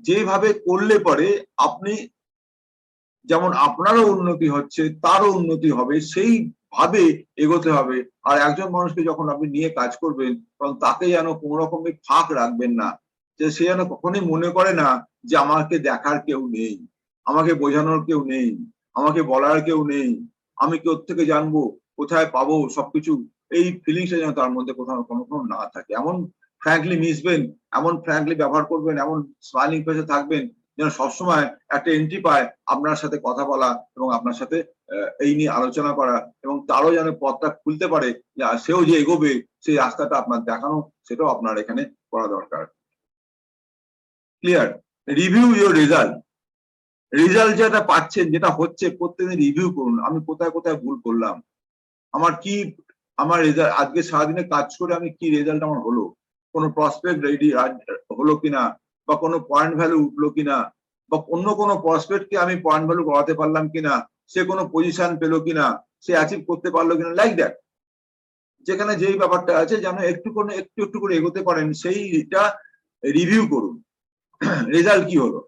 যেভাবে করলে পরে আপনি যেমন আপনারও উন্নতি হচ্ছে তারও উন্নতি হবে, সেইভাবে এগোতে হবে। আর একজন মানুষকে যখন আপনি নিয়ে কাজ করবেন তখন তাকে যেন কোনো রকমের ফাঁক রাখবেন না, যে সে যেন কখনোই মনে করে না যে আমাকে দেখার কেউ নেই, আমাকে বোঝানোর কেউ নেই, আমাকে বলার কেউ নেই, আমি থেকে জানবো, কোথায় পাবো সবকিছু, এই ফিলিংসটা যেন তার মধ্যে কোথাও কোনো না থাকে। এমন ফ্র্যাঙ্কলি মিশবেন, এমন ফ্র্যাঙ্কলি ব্যবহার করবেন, এমন স্মাইলিং ফেসে থাকবেন যেন সবসময় একটা এন্ট্রি পায় আপনার সাথে কথা বলা এবং আপনার সাথে এই নিয়ে আলোচনা করা, এবং তারও যেন পথটা খুলতে পারে, যে সেও যে এগোবে সেই রাস্তাটা আপনার দেখানো, সেটাও আপনার এখানে করা দরকার। Clear? Review your result. Result যেটা পাচ্ছেন, যেটা হচ্ছে, প্রত্যেকদিন রিভিউ করুন। আমি কোথায় কোথায় ভুল করলাম, আমার রেজাল্ট আজকে সারাদিনে কাজ করে আমি কি রেজাল্ট আমার হলো, কোনো প্রসপেক্ট রেডি হলো কিনা, বা কোনো পয়েন্ট ভ্যালু উঠলো কিনা, বা অন্য কোনো প্রসপেক্টকে আমি পয়েন্ট ভ্যালু করাতে পারলাম কিনা, সে কোনো পজিশন পেলো কিনা, সে অ্যাচিভ করতে পারলো কিনা, লাইক দ্যাট। যেখানে যেই ব্যাপারটা আছে যেন একটু করে এগোতে পারেন, সেইটা রিভিউ করুন। রেজাল্ট কি হলো,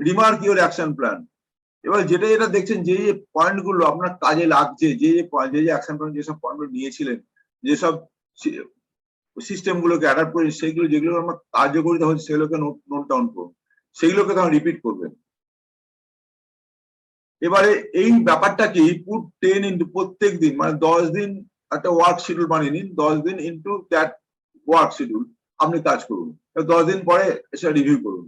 রিমার্ক ইউর অ্যাকশন প্ল্যান। এবার যেটা দেখছেন, যে পয়েন্ট গুলো আপনার কাজে লাগছে, যে অ্যাকশন প্ল্যান, যেসব পয়েন্ট গুলো নিয়েছিলেন, যেসব সিস্টেম গুলোকে অ্যাডাপ্ট করে, সেগুলো যেগুলো আমার কার্যকরিতা হচ্ছে সেগুলোকে নোট ডাউন করুন, সেগুলোকে তখন রিপিট করবেন। এবারে এই ব্যাপারটাকে পুট 10 ইন্টু, প্রত্যেক দিন মানে 10 দিন একটা ওয়ার্ক শিডিউল বানিয়ে নিন, 10 দিন ইন্টু দ্যাট ওয়ার্ক শিডিউল আপনি কাজ করুন, 10 দিন পরে সেটা রিভিউ করুন।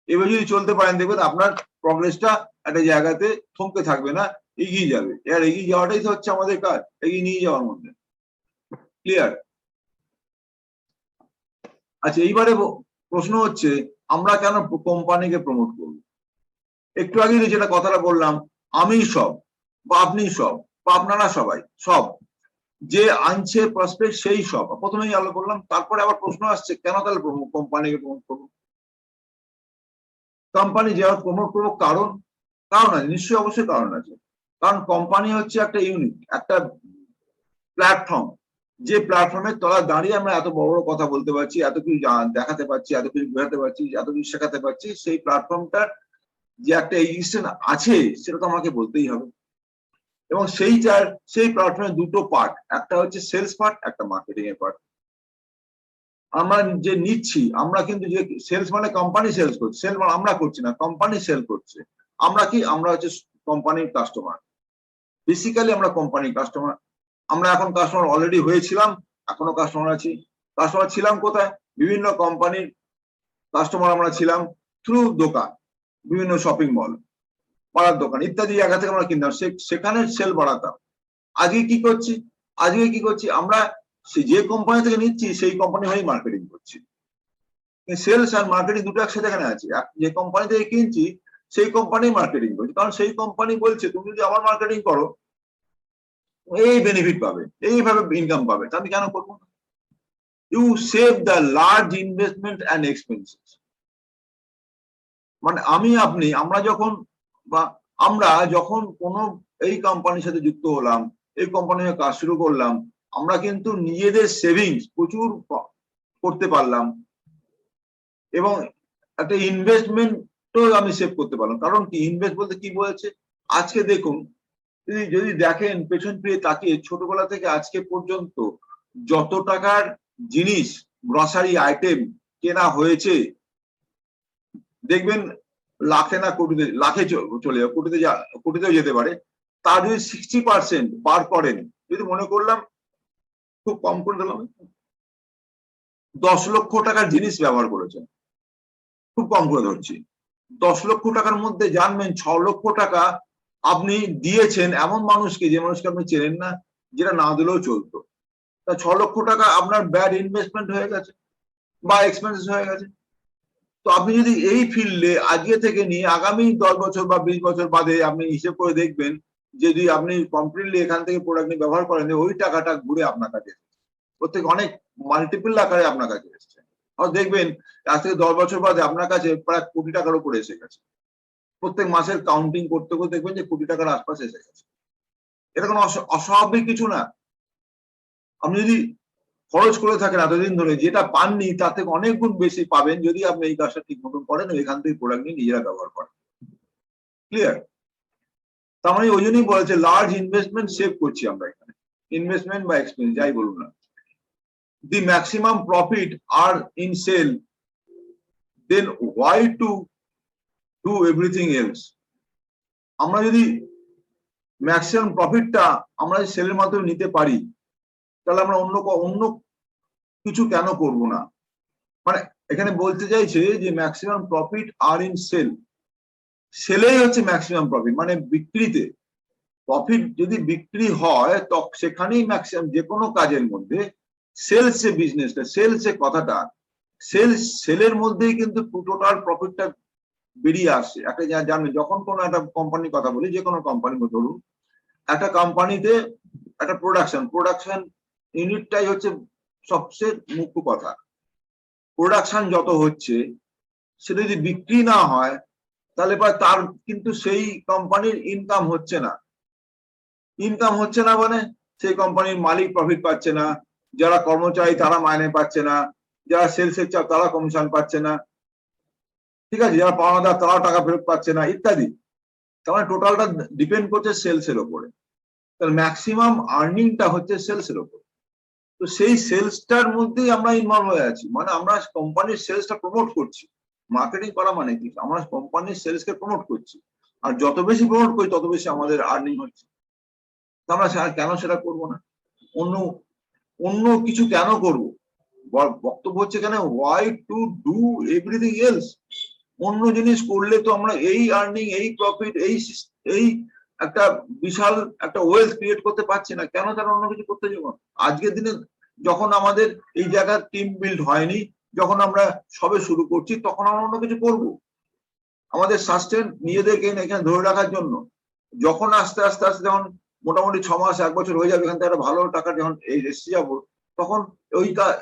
এবার যদি চলতে পারেন, দেখবেন আপনার প্রগ্রেসটা একটা জায়গাতে থমকে থাকবে না, এগিয়ে যাবে। এবার এগিয়ে যাওয়াটাই তো হচ্ছে আমাদের কাজ, এগিয়ে নিয়ে যাওয়ার মধ্যে। ক্লিয়ার? আচ্ছা, এইবারে প্রশ্ন হচ্ছে, আমরা কেন কোম্পানিকে প্রমোট করব? একটু আগে যেটা কথাটা বললাম, আমি সব, বা আপনি সব, বা আপনারা সবাই সব, যে আনছে প্রসপেক্ট সেই সব, প্রথমেই আলো করলাম। তারপরে আবার প্রশ্ন আসছে, কেন তাহলে কোম্পানিকে প্রমোট করবো? কোম্পানি যেভাবে প্রমোট করবো, কারণ আছে, নিশ্চয়ই অবশ্যই কারণ আছে। কারণ কোম্পানি হচ্ছে একটা ইউনিট, একটা প্ল্যাটফর্ম, যে প্ল্যাটফর্মের তলায় দাঁড়িয়ে আমরা এত বড় বড় কথা বলতে পারছি, এত কিছু দেখাতে পারছি, এত কিছু বোঝাতে পারছি, এত কিছু শেখাতে পারছি। সেই প্ল্যাটফর্মটার যে একটা এক্সিস্টেন্স আছে, সেটা তো আমাকে বলতেই হবে। এবং সেই প্ল্যাটফর্মের দুটো পার্ট, একটা হচ্ছে সেলস পার্ট, একটা মার্কেটিং এর পার্ট। আমরা যে নিচ্ছি, আমরা কিন্তু যে সেলস মানে কোম্পানি সেলস করছে, সেল মানে আমরা করছি না, কোম্পানি সেল করছে। আমরা কি, আমরা হচ্ছে কোম্পানির কাস্টমার। বেসিক্যালি আমরা কোম্পানির কাস্টমার। আমরা এখন কাস্টমার অলরেডি হয়েছিলাম, এখনো কাস্টমার আছি। কাস্টমার ছিলাম কোথায়? বিভিন্ন কোম্পানির কাস্টমার আমরা ছিলাম থ্রু দোকান, বিভিন্ন শপিং মল, পাড়ার দোকান ইত্যাদি জায়গা থেকে আমরা কিনতাম, সেখানে সেল বাড়াতাম। আজকে কি করছি, আমরা যে কোম্পানি থেকে নিচ্ছি সেই কোম্পানি হয়েই মার্কেটিং করছি। সেলস আর মার্কেটিং দুটো একসাথে এখানে আছে। যে কোম্পানি থেকে কিনছি সেই কোম্পানি মার্কেটিং করছে, কারণ সেই কোম্পানি বলছে তুমি যদি আমার মার্কেটিং করো এই বেনিফিট পাবে, এইভাবে ইনকাম পাবে, তা আমি কেন করবো না? You save the large investment and expenses. মানে আমরা যখন কোনো এই কোম্পানির সাথে যুক্ত হলাম, এই কোম্পানির কাজ শুরু করলাম, আমরা কিন্তু নিজেদের সেভিংস প্রচুর করতে পারলাম, এবং একটা ইনভেস্টমেন্টও আমি সেভ করতে পারলাম। কারণ কি, ইনভেস্ট বলতে কি বলেছে? আজকে দেখুন, যদি দেখেন পেছন ফিরে তাকিয়ে, ছোটবেলা থেকে আজকে পর্যন্ত যত টাকার জিনিস, গ্রসারি আইটেম কেনা হয়েছে, দেখবেন লাখে না কোটিতে, লাখে চলে যাবে, কোটিতেও যেতে পারে। তার যদি 60% বার করেন, যদি মনে করলাম খুব কম করে দিলাম, 10 লক্ষ টাকার জিনিস ব্যবহার করেছেন, খুব কম করে ধরছি, 10 লক্ষ টাকার মধ্যে জানবেন 6 লক্ষ টাকা আপনি দিয়েছেন এমন মানুষকে, যে মানুষকে আপনি চেনেন না, যেটা না দিলেও চলতো। তা 6 লক্ষ টাকা আপনার ব্যাড ইনভেস্টমেন্ট হয়ে গেছে। বা এক্সপেন্সেস হয়ে গেছে। তো আপনি যদি এই ফিল্ডে আজকে থেকে নিয়ে আগামী 10 বছর বা 20 বছর বাদে আপনি হিসেব করে দেখবেন, যদি আপনি কমপ্লিটলি এখান থেকে প্রোডাক্ট নিয়ে ব্যবহার করেন, ওই টাকাটা ঘুরে আপনার কাছে প্রত্যেক অনেক মাল্টিপল আকারে আপনার কাছে এসছে। আর দেখবেন আজ থেকে 10 বছর বাদে আপনার কাছে প্রায় কোটি টাকার উপরে এসে গেছে। প্রত্যেক মাসের কাউন্টিং করতে করতে দেখবেন যে কোটি টাকার আশপাশে এসে গেছে। এটা কোনো অস্বাভাবিক কিছু না। আপনি যদি খরচ করে থাকেন এতদিন ধরে, যেটা পাননি তার থেকে অনেক গুণ বেশি পাবেন যদি আপনি এই কাজটা ঠিক মতন করেন, এখান থেকে প্রোডাক্ট নিয়ে নিজেরা ব্যবহার করেন। ক্লিয়ার? তার মানে ওই জন্যই বলেছে লার্জ ইনভেস্টমেন্ট সেভ করছি আমরা এখানে, ইনভেস্টমেন্ট বা এক্সপেন্স যাই বলুন না। The maximum profit R in sale, then why to do everything else. আমরা যদি ম্যাক্সিমাম প্রফিটটা আমরা সেলের মাধ্যমে নিতে পারি, তাহলে আমরা অন্য কিছু কেন করব না? মানে এখানে বলতে চাইছে যে maximum profit R in sale, সেলেই হচ্ছে ম্যাক্সিমাম প্রফিট, মানে বিক্রিতে প্রফিট যদি বিক্রি হয় তখন সেখানেই ম্যাক্সিমাম। যে কোনো কাজের মধ্যে সেলস এ বিজনেসটা, সেলস এ কথাটা, সেলের মধ্যেই কিন্তু টোটাল প্রফিটটা বেরিয়ে আসে। একটা জানবেন, যখন কোনো একটা কোম্পানির কথা বলি, যে কোনো কোম্পানি ধরুন, একটা কোম্পানিতে একটা প্রোডাকশন ইউনিটটাই হচ্ছে সবচেয়ে মুখ্য কথা। প্রোডাকশন যত হচ্ছে সেটা যদি বিক্রি না হয় তাহলে তার কিন্তু সেই কোম্পানির ইনকাম হচ্ছে না। ইনকাম হচ্ছে না মানে সেই কোম্পানির মালিক প্রফিট পাচ্ছে না, যারা কর্মচারী তারা মাইনে পাচ্ছে না, যারা সেলসের চাপ তারা কমিশন পাচ্ছে না, ঠিক আছে, যারা পাওনাদার তারাও টাকা ফেরত পাচ্ছে না, ইত্যাদি। তার মানে টোটালটা ডিপেন্ড করছে সেলসের ওপরে। তাহলে ম্যাক্সিমাম আর্নিংটা হচ্ছে সেলসের ওপর। তো সেই সেলসটার মধ্যেই আমরা ইনভলভ হয়ে আছি, মানে আমরা কোম্পানির সেলসটা প্রমোট করছি। মার্কেটিং করা মানে কি, আমরা কোম্পানির সেলসকে প্রমোট করছি, আর যত বেশি প্রমোট করি তত বেশি আমাদের আর্নিং হচ্ছে। আমরা কেন সেটা করবো না? অন্য অন্য কিছু কেন করবো? বক্তব্য হচ্ছে কেন why to do everything else. অন্য জিনিস করলে তো আমরা এই আর্নিং, এই প্রফিট, এই একটা বিশাল একটা ওয়েলথ ক্রিয়েট করতে পারছি না, কেন তারা অন্য কিছু করতে যাবো? আজকের দিনে যখন আমাদের এই জায়গার টিম বিল্ড হয়নি, যখন আমরা সবে শুরু করছি, তখন আমরা অন্য কিছু করবো আমাদের সাস্টেন নিজেদেরকে এখানে ধরে রাখার জন্য। যখন আস্তে আস্তে আস্তে যখন মোটামুটি 6 মাস 1 বছর হয়ে যাবে, এখান থেকে একটা ভালো টাকা যখন এসে যাবো, তখন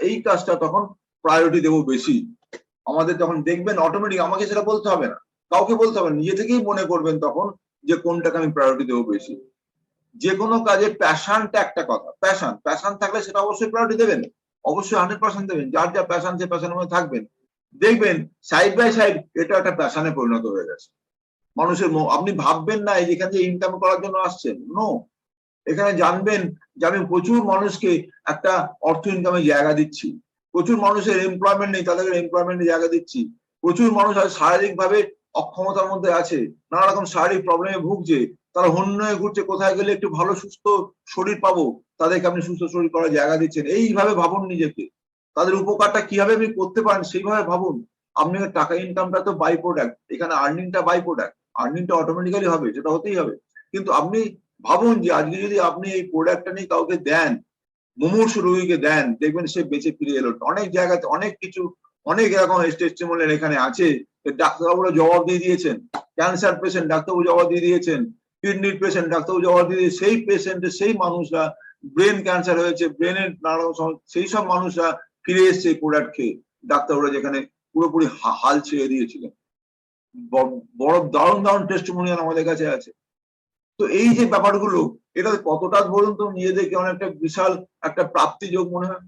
এই কাজটা তখন প্রায়োরিটি দেবো বেশি। আমাদের তখন দেখবেন অটোমেটিক, আমাকে সেটা বলতে হবে না, কাউকে বলতে হবে না, নিজে থেকেই মনে করবেন তখন যে কোনটাকে আমি প্রায়োরিটি দেবো বেশি। যে কোনো কাজে প্যাশনটা একটা কথা, প্যাশন থাকলে সেটা অবশ্যই প্রায়োরিটি দেবেন, অবশ্যই 100% দেবেন। যার যা প্যাশন সে প্যাশনের মধ্যে থাকবেন, দেখবেন সাইড বাই সাইড এটা একটা প্যাশনে পরিণত হয়ে গেছে মানুষের। আপনি ভাববেন না এই যেখান থেকে ইনকাম করার জন্য আসছেন, নো। এখানে জানবেন যে আমি প্রচুর মানুষকে একটা অর্থ ইনকামের জায়গা দিচ্ছি, প্রচুর মানুষের এমপ্লয়মেন্ট নেই তাদেরকে এমপ্লয়মেন্টের জায়গা দিচ্ছি, প্রচুর মানুষ শারীরিক ভাবে অক্ষমতার মধ্যে আছে, নানা রকম শারীরিক প্রবলেমে ভুগছে, তারা হন্য হয়ে ঘুরছে, কোথায় গেলে একটু ভালো সুস্থ শরীর পাবো, তাদেরকে আপনি সুস্থ শরীর করার জায়গা দিচ্ছেন। এইভাবে ভাবুন নিজেকে, তাদের উপকারটা কিভাবে আপনি করতে পারেন সেইভাবে ভাবুন। আপনি টাকা ইনকামটা তো বাই প্রোডাক্ট, এখানে আর্নিংটা বাই প্রোডাক্ট, আর্নিংটা অটোমেটিক্যালি হবে, সেটা হতেই হবে। কিন্তু আপনি ভাবুন যে আজকে যদি আপনি এই প্রোডাক্টটা নিয়ে কাউকে দেন, মুমূর্ষু রোগীকে দেন, দেখবেন সে বেঁচে ফিরে এলো। অনেক জায়গাতে অনেক কিছু, অনেক এরকম টেস্টিমোনিয়াল এখানে আছে, ডাক্তারবাবুরা জবাব দিয়ে দিয়েছেন, ক্যান্সার পেশেন্ট ডাক্তারবাবু জবাব দিয়ে দিয়েছেন, কিডনির পেশেন্ট ডাক্তারবাবু জবাব দিয়ে দিয়েছেন, সেই পেশেন্টের সেই মানুষরা, ব্রেন ক্যান্সার হয়েছে, ব্রেনের নানা সেই সব মানুষরা ফিরে এসছে প্রোডাক্ট খেয়ে। ডাক্তারবাবুরা যেখানে পুরোপুরি হাল ছেড়ে দিয়েছিলেন, বড় দারুণ দারুণ টেস্টিমোনিয়াল আমাদের কাছে আছে। তো এই যে ব্যাপারগুলো, এটা কতটা বলুন তো নিজেদেরকে অনেকটা বিশাল একটা প্রাপ্তিযোগ মনে হয়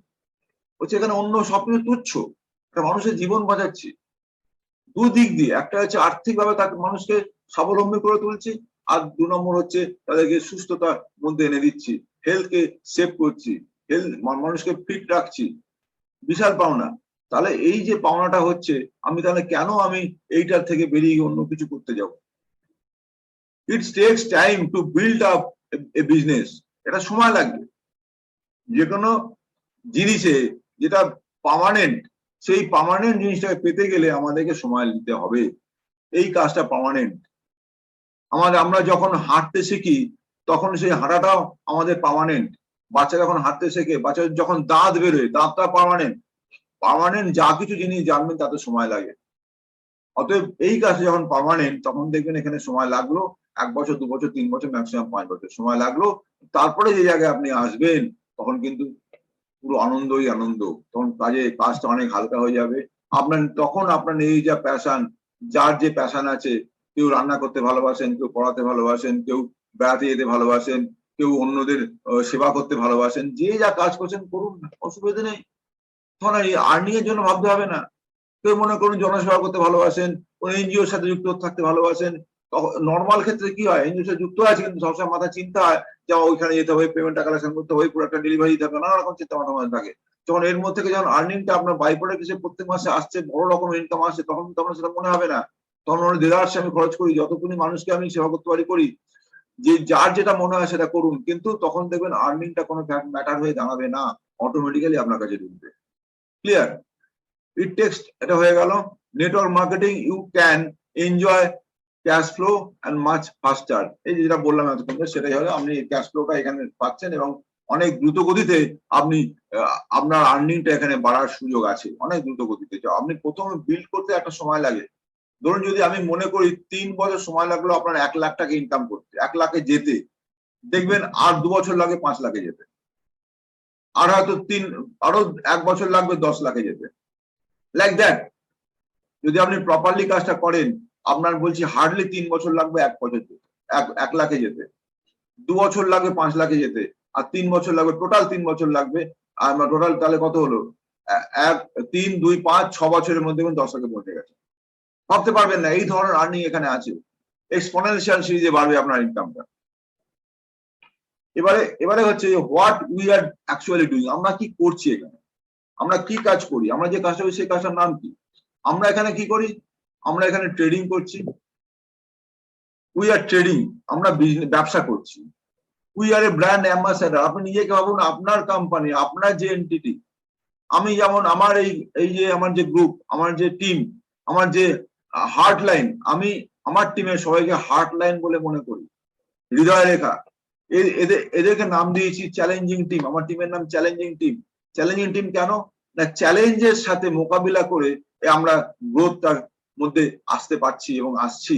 হচ্ছে। এখানে অন্য সবকিছু তুচ্ছ, একটা মানুষের জীবন বাঁচাচ্ছি দুদিক দিয়ে। একটা হচ্ছে আর্থিক ভাবে তাকে মানুষকে স্বাবলম্বী করে তুলছি, আর 2 নম্বর হচ্ছে তাদেরকে সুস্থতার মধ্যে এনে দিচ্ছি, হেলথকে সেভ করছি, মানুষকে ফিট রাখছি, বিশাল পাওনা। তাহলে এই যে পাওনাটা হচ্ছে, আমি তাহলে কেন আমি এইটার থেকে বেরিয়ে অন্য কিছু করতে যাব? It takes time to build up a business. এটা সময় লাগবে। যে কোনো জিনিসে যেটা পার্মানেন্ট, সেই পার্মানেন্ট জিনিসটাকে পেতে গেলে আমাদেরকে সময় দিতে হবে। এই কাজটা পার্মানেন্ট। আমরা যখন হাঁটতে শিখি তখন সেই হাঁটাটাও আমাদের পার্মানেন্ট। বাচ্চা যখন হাঁটতে শেখে, বাচ্চা যখন দাঁত বেরোয়, দাঁতটা পার্মানেন্ট। পার্মানেন্ট যা কিছু জিনিস জানবেন তাতে সময় লাগে। অতএব এই কাজটা যখন পার্মানেন্ট, তখন দেখবেন এখানে সময় লাগলো 1 বছর 2 বছর 3 বছর ম্যাক্সিমাম 5 বছর সময় লাগলো। তারপরে যে জায়গায় আপনি আসবেন তখন কিন্তু পুরো আনন্দই আনন্দ। তখন কাজটা অনেক হালকা হয়ে যাবে। তখন আপনার এই যা প্যাশন, যার যে প্যাশন আছে, কেউ রান্না করতে ভালোবাসেন, কেউ পড়াতে ভালোবাসেন, কেউ বেড়াতে যেতে ভালোবাসেন, কেউ অন্যদের সেবা করতে ভালোবাসেন, যে যা কাজ করছেন করুন, অসুবিধা নেই। তখন আর আর্নিং এর জন্য ভাবতে হবে না। কেউ মনে করুন জনসেবা করতে ভালোবাসেন, কোন এনজিওর সাথে যুক্ত থাকতে ভালোবাসেন, নর্মাল ক্ষেত্রে কি হয়, এনজিওর সাথে যুক্ত আছে কিন্তু সবসময় মাথায় চিন্তা হয় যে ওইখানে যেতে হবে, পেমেন্টটা কালেকশন করতে হবে, পুরো একটা ডেলিভারি দিতে হবে, নানা রকম চিন্তা মাথার মধ্যে থাকে। যখন এর মধ্যে থেকে যখন আর্নিংটা আপনার বাই প্রোডাক্ট হিসেবে প্রত্যেক মাসে আসছে, বড় রকম ইনকাম আসছে, তখন তো আপনার সেটা মনে হবে না। তখন মনে দেদারসে আমি খরচ করি, যতক্ষণই মানুষকে আমি সেবা করতে পারি করি, যে যার যেটা মনে হয় সেটা করুন, কিন্তু তখন দেখবেন আর্নিংটা কোনো ম্যাটার হয়ে দাঁড়াবে না, অটোমেটিক্যালি আপনার কাছে ঢুকবে। ক্লিয়ার? ইট টেক্স এটা হয়ে গেল। Network marketing, you can enjoy cash flow and much faster. এই যেটা বললাম এতক্ষণ, সেটাই হলো আপনি ক্যাশ ফ্লোটা এখানে পাচ্ছেন এবং অনেক দ্রুত গতিতে আপনি আপনার আর্নিংটা এখানে বাড়ার সুযোগ আছে, অনেক দ্রুত গতিতে। আপনি প্রথমে বিল্ড করতে একটা সময় লাগে। ধরুন যদি আমি মনে করি 3 বছর সময় লাগলো আপনার 1 লাখ টাকা ইনকাম করতে, 1 লাখে যেতে, দেখবেন আর 2 বছর লাগে 5 লাখে যেতে, আর হয়তো আরো 1 বছর লাগবে 10 লাখে যেতে, লাইক দ্যাট। যদি আপনি প্রপারলি কাজটা করেন, আপনার বলছি হার্ডলি 3 বছর লাগবে 1 বছর যেতে, 1 লাখে যেতে, 2 বছর লাগবে 5 লাখে যেতে, আর 3 বছর লাগবে, টোটাল 3 বছর লাগবে। আর টোটাল তাহলে কত হলো? 1 3 2 5 6 বছরের মধ্যে 10 লাখে পৌঁছে গেছে। ভাবতে পারবেন না এই ধরনের আর্নিং এখানে আছে। এক্সপোনেনশিয়াল সিরিজে বাড়বে আপনার ইনকামটা। এবারে হচ্ছে what we are actually doing, আমরা কি করছি এখানে, আমরা কি কাজ করি, আমরা যে কাজটা করি সেই কাজটার নাম কি? আমরা এখানে কি করি? আমরা এখানে ট্রেডিং করছি। উই আর ট্রেডিং, আমরা ব্যবসা করছি। We R A brand ambassador, আপনি নিজেকে ভাবুন আপনার কোম্পানি, আপনার যে এন্টিটি। আমি যেমন আমার এই যে আমার যে গ্রুপ, আমার যে টিম, আমার যে হার্ট লাইন, আমি আমার টিমের সবাইকে হার্ট লাইন বলে মনে করি, হৃদয় রেখা। এদেরকে নাম দিয়েছি চ্যালেঞ্জিং টিম। আমার টিমের নাম চ্যালেঞ্জিং টিম। চ্যালেঞ্জিং টিম কেন না, চ্যালেঞ্জের সাথে মোকাবিলা করে আমরা গ্রোথটার মধ্যে আসতে পারছি এবং আসছি।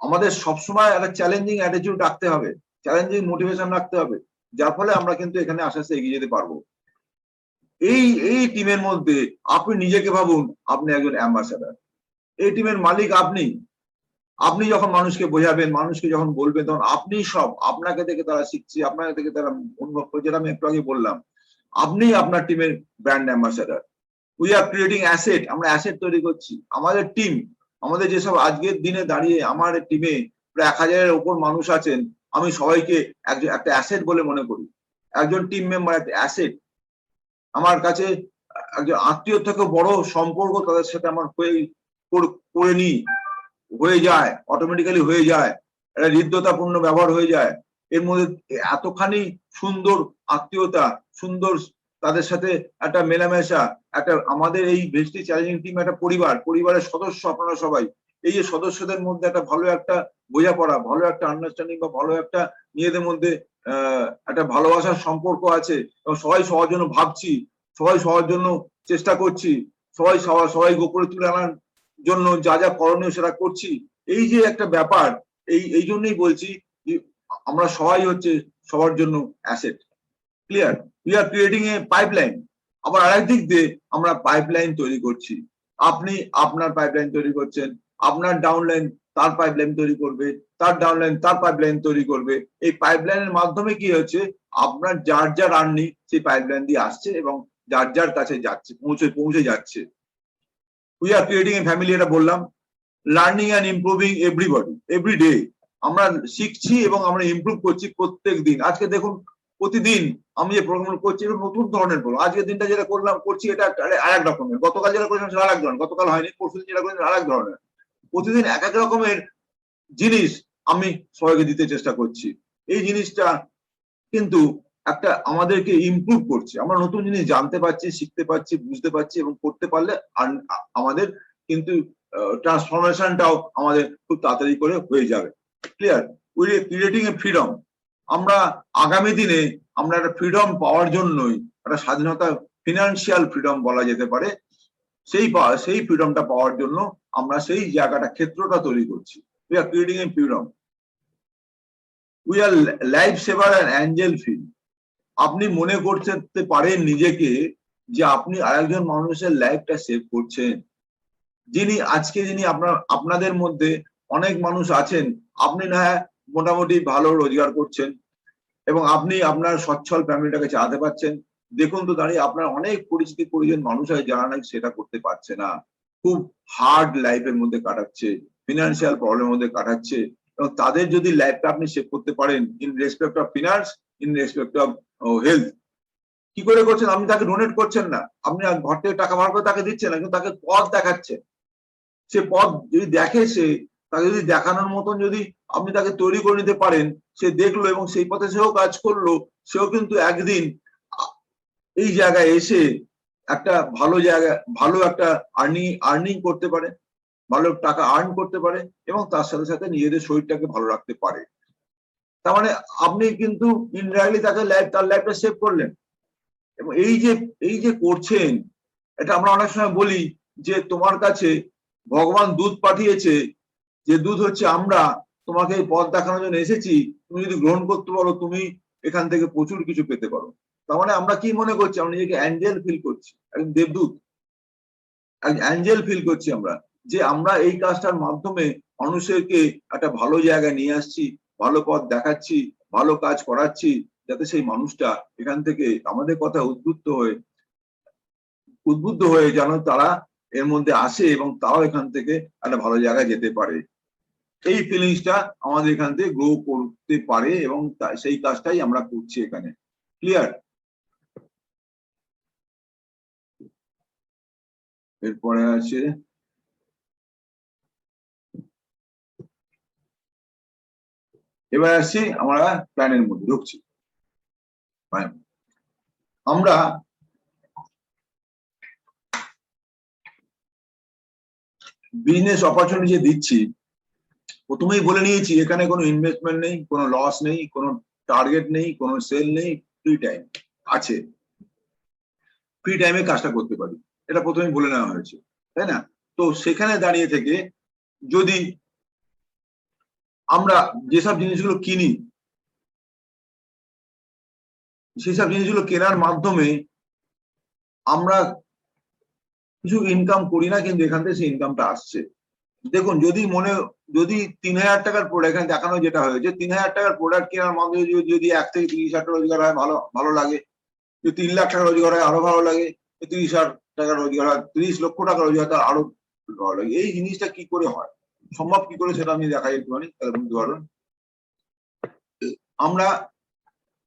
আমাদের সবসময় একটা চ্যালেঞ্জিং অ্যাটিটিউড রাখতে হবে, চ্যালেঞ্জিং মোটিভেশন রাখতে হবে, যার ফলে আমরা কিন্তু এখানে আস্তে আস্তে এগিয়ে যেতে পারবো। এই টিমের মধ্যে আপনি নিজেকে ভাবুন আপনি একজন অ্যাম্বাসাডার। এই টিমের মালিক আপনি। আপনি যখন মানুষকে বোঝাবেন, মানুষকে যখন বলবেন, তখন আপনি সব, আপনাকে দেখে তারা শিখছে, আপনাকে দেখে তারা অনুভব করে, যেটা আমি একটু আগে বললাম, আপনি আপনার টিমের brand ambassador. We are creating asset, আমরা অ্যাসেট তৈরি করছি। আমাদের টিম, আমাদের যেসব আজকের দিনে দাঁড়িয়ে আমার টিমে প্রায় 1000-এর উপর মানুষ আছেন, আমি সবাইকে একটা অ্যাসেট বলে মনে করি। একজন টিম মেম্বার একটা অ্যাসেট। আমার কাছে একজন আত্মীয় থেকে বড় সম্পর্ক তাদের সাথে আমার করে নিই, হয়ে যায়, অটোমেটিক্যালি হয়ে যায়, একটা হৃদ্যতাপূর্ণ ব্যবহার হয়ে যায়। এর মধ্যে এতখানি সুন্দর আত্মীয়তা, সুন্দর তাদের সাথে একটা মেলামেশা, একটা আমাদের এই ভেস্টি চ্যালেঞ্জিং টিম একটা পরিবারের সদস্য আপনারা সবাই। এই যে সদস্যদের মধ্যে একটা ভালো একটা বোঝাপড়া, ভালো একটা আন্ডারস্ট্যান্ডিং বা ভালো একটা নিজেদের মধ্যে একটা ভালোবাসার সম্পর্ক আছে এবং সবাই সবার জন্য ভাবছি, সবাই সবার জন্য চেষ্টা করছি, সবাই গোপনে তুলে আনার জন্য যা যা করণীয় সেটা করছি। এই যে একটা ব্যাপার, এই জন্যই বলছি আমরা সবাই হচ্ছে সবার জন্য asset. Clear? We are creating A pipeline. আবার আরেক দিক দিয়ে আমরা পাইপলাইন তৈরি করছি। আপনি আপনার পাইপলাইন তৈরি করছেন, আপনার ডাউনলাইন তার পাইপলাইন তৈরি করবে, তার ডাউনলাইন তার পাইপলাইন তৈরি করবে। এই পাইপলাইনের মাধ্যমে কি হচ্ছে, আপনার যার আর্নিং সেই পাইপলাইন দিয়ে আসছে এবং যার কাছে যাচ্ছে, পৌঁছে যাচ্ছে। We are creating A family, এটা বললাম। Learning and improving every day, আমরা শিখছি এবং আমরা ইমপ্রুভ করছি প্রত্যেক দিন। আজকে দেখুন প্রতিদিন আমি যে প্রোগ্রাম করছি এটা নতুন ধরনের প্রোগ্রাম। আজকের দিনটা যেটা করছি এটা আরেক রকমের, গতকাল যেটা করেছিলাম সেটা আরেক ধরনের, গতকাল হয়নি, পরশুদিন যেটা করেছিলাম আরেক ধরনের। প্রতিদিন এক এক রকমের জিনিস আমি সবাইকে দিতে চেষ্টা করছি। এই জিনিসটা কিন্তু একটা আমাদেরকে ইমপ্রুভ করছে, আমরা নতুন জিনিস জানতে পারছি, শিখতে পারছি, বুঝতে পারছি এবং করতে পারলে আমাদের কিন্তু ট্রান্সফরমেশনটাও আমাদের খুব তাড়াতাড়ি করে হয়ে যাবে। Clear? We are creating a freedom, আমরা আগামী দিনে আমরা একটা ফ্রিডম পাওয়ার জন্যই, একটা স্বাধীনতা ফিনান্সিয়াল ফ্রিডম বলা যেতে পারে, সেই ফ্রিডমটা পাওয়ার জন্য আমরা সেই জায়গাটা, ক্ষেত্রটা তৈরি করছি। We are creating a freedom. We are life saver and angel feel. আপনি মনে করতে পারেন নিজেকে যে আপনি আরেকজন মানুষের লাইফটা সেভ করছেন। যিনি আপনাদের মধ্যে অনেক মানুষ আছেন, আপনি না মোটামুটি ভালো রোজগার করছেন এবং আপনি আপনার সচ্ছল ফ্যামিলিটাকে চালাতে পারছেন। দেখুন তো দাঁড়িয়ে আপনার অনেক পরিজন মানুষ আছে যারা নাকি সেটা করতে পারছে না, খুব হার্ড লাইফের মধ্যে কাটাচ্ছে, ফিনান্সিয়াল প্রবলেমের মধ্যে কাটাচ্ছে। এবং তাদের যদি লাইফটা আপনি সেভ করতে পারেন in respect of finance, in respect of health, কি করে করছেন? আপনি তাকে ডোনেট করছেন না, আপনি ঘর থেকে টাকা বার করে তাকে দিচ্ছেন না, কিন্তু তাকে পথ দেখাচ্ছেন। সে পথ যদি দেখে, তাকে যদি দেখানোর মতন যদি আপনি তাকে তৈরি করে নিতে পারেন, সে দেখলো এবং সেই পথে সেও কাজ করলো, সেও কিন্তু একদিন এই জায়গায় এসে একটা ভালো জায়গা, ভালো একটা আর্নিং করতে পারে, ভালো টাকা আর্ন করতে পারে এবং তার সাথে সাথে নিজেদের শরীরটাকে ভালো রাখতে পারে। তার মানে আপনি কিন্তু ইনডাইরেক্টলি তার লাইফটা সেভ করলেন। এবং এই যে করছেন, এটা আমরা অনেক সময় বলি যে তোমার কাছে ভগবান দুধ পাঠিয়েছে, যে দুধ হচ্ছে আমরা তোমাকে এই পথ দেখানোর জন্য এসেছি, তুমি যদি গ্রহণ করতে পারো তুমি এখান থেকে প্রচুর কিছু পেতে পারো। তার মানে আমরা কি মনে করছি? আমরা নিজেকে অ্যাঞ্জেল ফিল করছি, একজন দেবদূত, অ্যাঞ্জেল ফিল করছি আমরা, যে আমরা এই কাজটার মাধ্যমে মানুষেরকে একটা ভালো জায়গায় নিয়ে আসছি, ভালো পথ দেখাচ্ছি, ভালো কাজ করাচ্ছি, যাতে সেই মানুষটা এখান থেকে আমাদের কথা উদ্বুদ্ধ হয়ে যেন তারা এর মধ্যে আসে এবং তারাও এখান থেকে একটা ভালো জায়গায় যেতে পারে। এই ফিলিংসটা আমাদের এখান থেকে গ্রো করতে পারে এবং সেই কাজটাই আমরা করছি এখানে। ক্লিয়ার? এরপরে আছে এবার আসছি আমরা প্ল্যানের মধ্যে ঢুকছি। আমরা বিজনেস অপরচুনিটি যে দিচ্ছি, প্রথমেই বলে নিয়েছি এখানে কোনো ইনভেস্টমেন্ট নেই, কোনো লস নেই, কোনো টার্গেট নেই, কোনো সেল নেই, ফ্রি টাইম আছে, ফ্রি টাইমে কাজটা করতে পারি, এটা প্রথমেই বলে নেওয়া হয়েছে, তাই না? তো সেখানে দাঁড়িয়ে থেকে যদি আমরা যেসব জিনিসগুলো কিনি, সেসব জিনিসগুলো কেনার মাধ্যমে আমরা কিছু ইনকাম করি না, কিন্তু এখান থেকে সেই ইনকামটা আসছে। দেখুন, যদি 3,000 টাকার প্রোডাক্ট, এখানে দেখানো যেটা হয়েছে, 3,000 টাকার প্রোডাক্ট কেনার মাধ্যমে যদি 1 থেকে 30,000 টাকা রোজগার হয়, ভালো লাগে। যদি 3 লাখ টাকা রোজগার হয় আরো ভালো লাগে। 30,000 টাকা রোজগার হয়, 30 লক্ষ টাকা রোজগার হয়, আরো ভালো লাগে। এই জিনিসটা কি করে হয়, সম্ভব কি করে, সেটা আমি দেখাই একটুখানি, তাহলে বুঝতে পারবেন। আমরা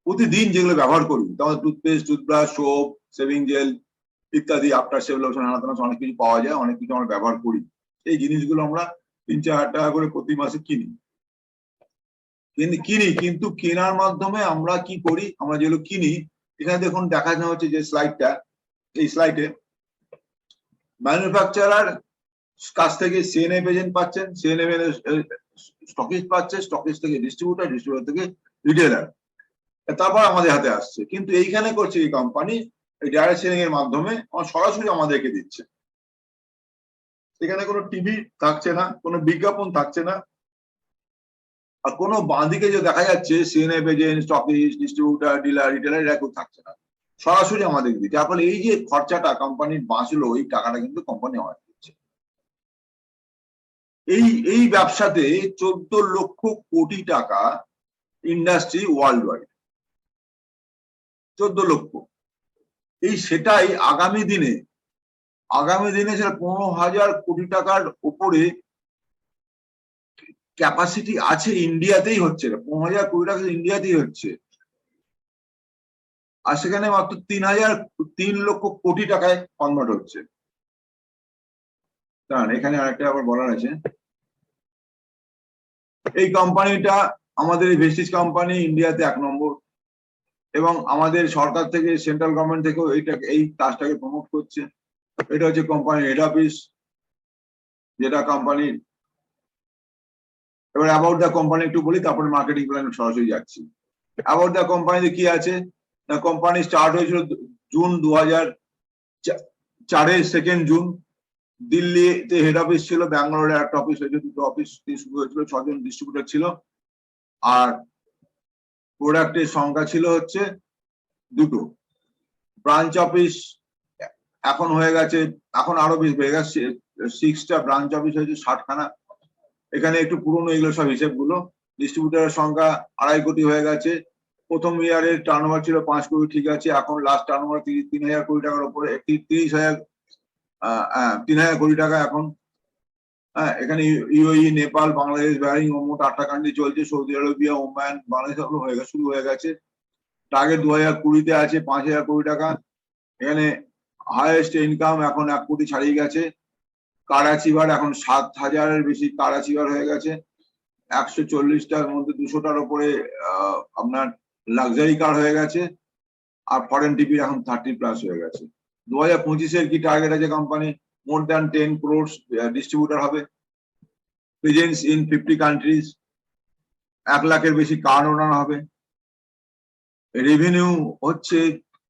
প্রতিদিন যেগুলো ব্যবহার করি, যেমন toothpaste, toothbrush, soap, shaving gel ইত্যাদি, আফটার শেভ লোশন, অনেক কিছু পাওয়া যায়, অনেক কিছু আমরা ব্যবহার করি। এই জিনিসগুলো আমরা 3-4 টাকা করে প্রতি মাসে কিনি, কিন্তু কেনার মাধ্যমে আমরা কি করি, আমরা যেগুলো কিনি, এখানে দেখুন দেখানো হচ্ছে যে স্লাইডটা, এই স্লাইডে ম্যানুফ্যাকচারার কাছ থেকে সিএনএফ এজেন্ট পাচ্ছেন, সিএনএফ স্টকিস্ট পাচ্ছে, স্টকিস্ট থেকে ডিস্ট্রিবিউটর থেকে রিটেলার, তারপর আমাদের হাতে আসছে। কিন্তু এইখানে করছে এই কোম্পানি এই ডাইরেক্ট সেলিং এর মাধ্যমে সরাসরি আমাদেরকে দিচ্ছে। এখানে কোনো টিভি থাকছে না, কোনো বিজ্ঞাপন থাকছে না, আর কোনো বাঁদিকে যে দেখা যাচ্ছে CNF agent, stockist, distributor, dealer, retailer, এরা কেউ থাকছে না, সরাসরি আমাদের দিচ্ছে। যার ফলে এই যে খরচাটা কোম্পানির বাঁচলো, এই টাকাটা কিন্তু কোম্পানি আমাদের দিচ্ছে। এই ব্যবসাতে 14 লক্ষ কোটি টাকা ইন্ডাস্ট্রি ওয়ার্ল্ড ওয়াইড, 14 লক্ষ। সেটাই আগামী দিনে সেটা 15,000 কোটি টাকার উপরে ক্যাপাসিটি আছে, ইন্ডিয়াতেই হচ্ছে। 15,000 কোটি টাকা ইন্ডিয়াতেই হচ্ছে, আর সেখানে মাত্র 3 লক্ষ কোটি টাকায় কনভার্ট হচ্ছে। এখানে আরেকটা আবার বলার আছে, এই কোম্পানিটা আমাদের ভেস্টিজ কোম্পানি ইন্ডিয়াতে 1 নম্বর, এবং আমাদের সরকার থেকে, সেন্ট্রাল গভর্নমেন্ট থেকেও এই কাজটাকে প্রমোট করছে। এটা হচ্ছে কোম্পানির হেড অফিস, যেটা কোম্পানির। এবার অ্যাবাউট দ্য কোম্পানি একটু বলি, তারপরে মার্কেটিং প্ল্যান সরাসরি যাচ্ছি। অ্যাবাউট দ্য কোম্পানিতে কি আছে, কোম্পানি স্টার্ট হয়েছিল জুন 2000 2 জুন দিল্লিতে হেড অফিস ছিল, ব্যাঙ্গালোরে একটা অফিস হয়েছে, 2টো অফিস শুরু হয়েছিল, 6জন ডিস্ট্রিবিউটর ছিল, আর প্রোডাক্টের সংখ্যা ছিল হচ্ছে 2টো। ব্রাঞ্চ অফিস এখন হয়ে গেছে, এখন আরো বেশি হয়ে গেছে, 6টা ব্রাঞ্চ অফিস হয়েছে, 60খানা। এখানে একটু পুরনো এগুলো সব হিসেবগুলো। ডিস্ট্রিবিউটারের সংখ্যা 2.5 কোটি হয়ে গেছে। প্রথম ইয়ারের টার্নওভার ছিল 5 কোটি, ঠিক আছে। এখন লাস্ট টার্নওভার 3,000 কোটি টাকার উপরে, 3,000 কোটি টাকা এখন। হ্যাঁ, এখানে ইউএই, নেপাল, বাংলাদেশ, বাহরাইন, মোট 8টা কান্ট্রি চলছে, সৌদি আরবিয়া, ওমান, বাংলাদেশ শুরু হয়ে গেছে। টার্গেট 2020-তে আছে 5,000 কোটি টাকা। এখানে হাইয়েস্ট ইনকাম এখন 1 কোটি ছাড়িয়ে গেছে। কার অ্যাচিভার এখন 7,000-এর বেশি কার অ্যাচিভার হয়ে গেছে। 140টার মধ্যে 200টার উপরে আপনার লাক্সারি কার হয়ে গেছে। আর ফরেন টিভি এখন 30+ হয়ে গেছে। 2025-এর কি টার্গেট আছে company? More than 10 crore distributor হবে, প্রেজেন্স ইন 50 কান্ট্রিজ, 1 লাখের বেশি কার ওনার হবে, রেভিনিউ হচ্ছে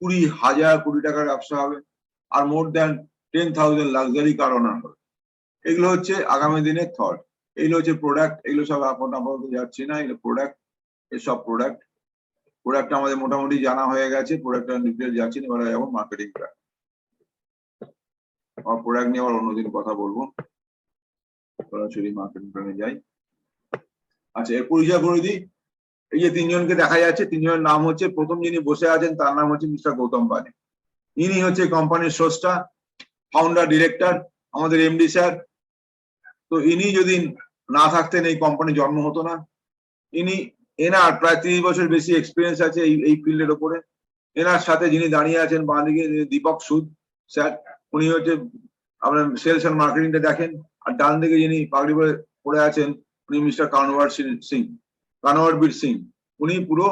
20,000 কোটি টাকার ব্যবসা হবে, আর মোর দ্যান 10,000 লাক্সারি কার ওনার হবে। এগুলো হচ্ছে আগামী দিনের থট। এগুলো হচ্ছে প্রোডাক্ট। এগুলো সব আপাতত যাচ্ছি না, এগুলো প্রোডাক্ট। এসব প্রোডাক্ট আমাদের মোটামুটি জানা হয়ে গেছে। প্রোডাক্টের ডিটেল যাচ্ছি না, এবার যাবো মার্কেটিং প্ল্যান। প্রোডাক্ট নিয়ে আবার অন্যদিন কথা বলবো, সরাসরি মার্কেটিং প্ল্যানে যাই। আচ্ছা, এর পরিচয় করে দিই। এই যে 3জনকে দেখা যাচ্ছে, 3জনের নাম হচ্ছে, প্রথম যিনি বসে আছেন তার নাম হচ্ছে মিস্টার গৌতম বানে। ইনি হচ্ছে কোম্পানির স্রষ্টা, ফাউন্ডার, ডিরেক্টর, আমাদের এমডি স্যার। তো ইনি যদি না থাকতেন এই কোম্পানি জন্ম হতো না। এনার প্রায় 30 বছর বেশি এক্সপিরিয়েন্স আছে এই ফিল্ডের ওপরে। এনার সাথে যিনি দাঁড়িয়ে আছেন বাঁ দিকে, দীপক সুদ স্যার, উনি হচ্ছে আপনার সেলস এন্ড মার্কেটিংটা দেখেন। আর ডান দিকে যিনি পাগড়ি পরে আছেন উনি মিস্টার কানওয়ারবীর সিং। উনি পুরো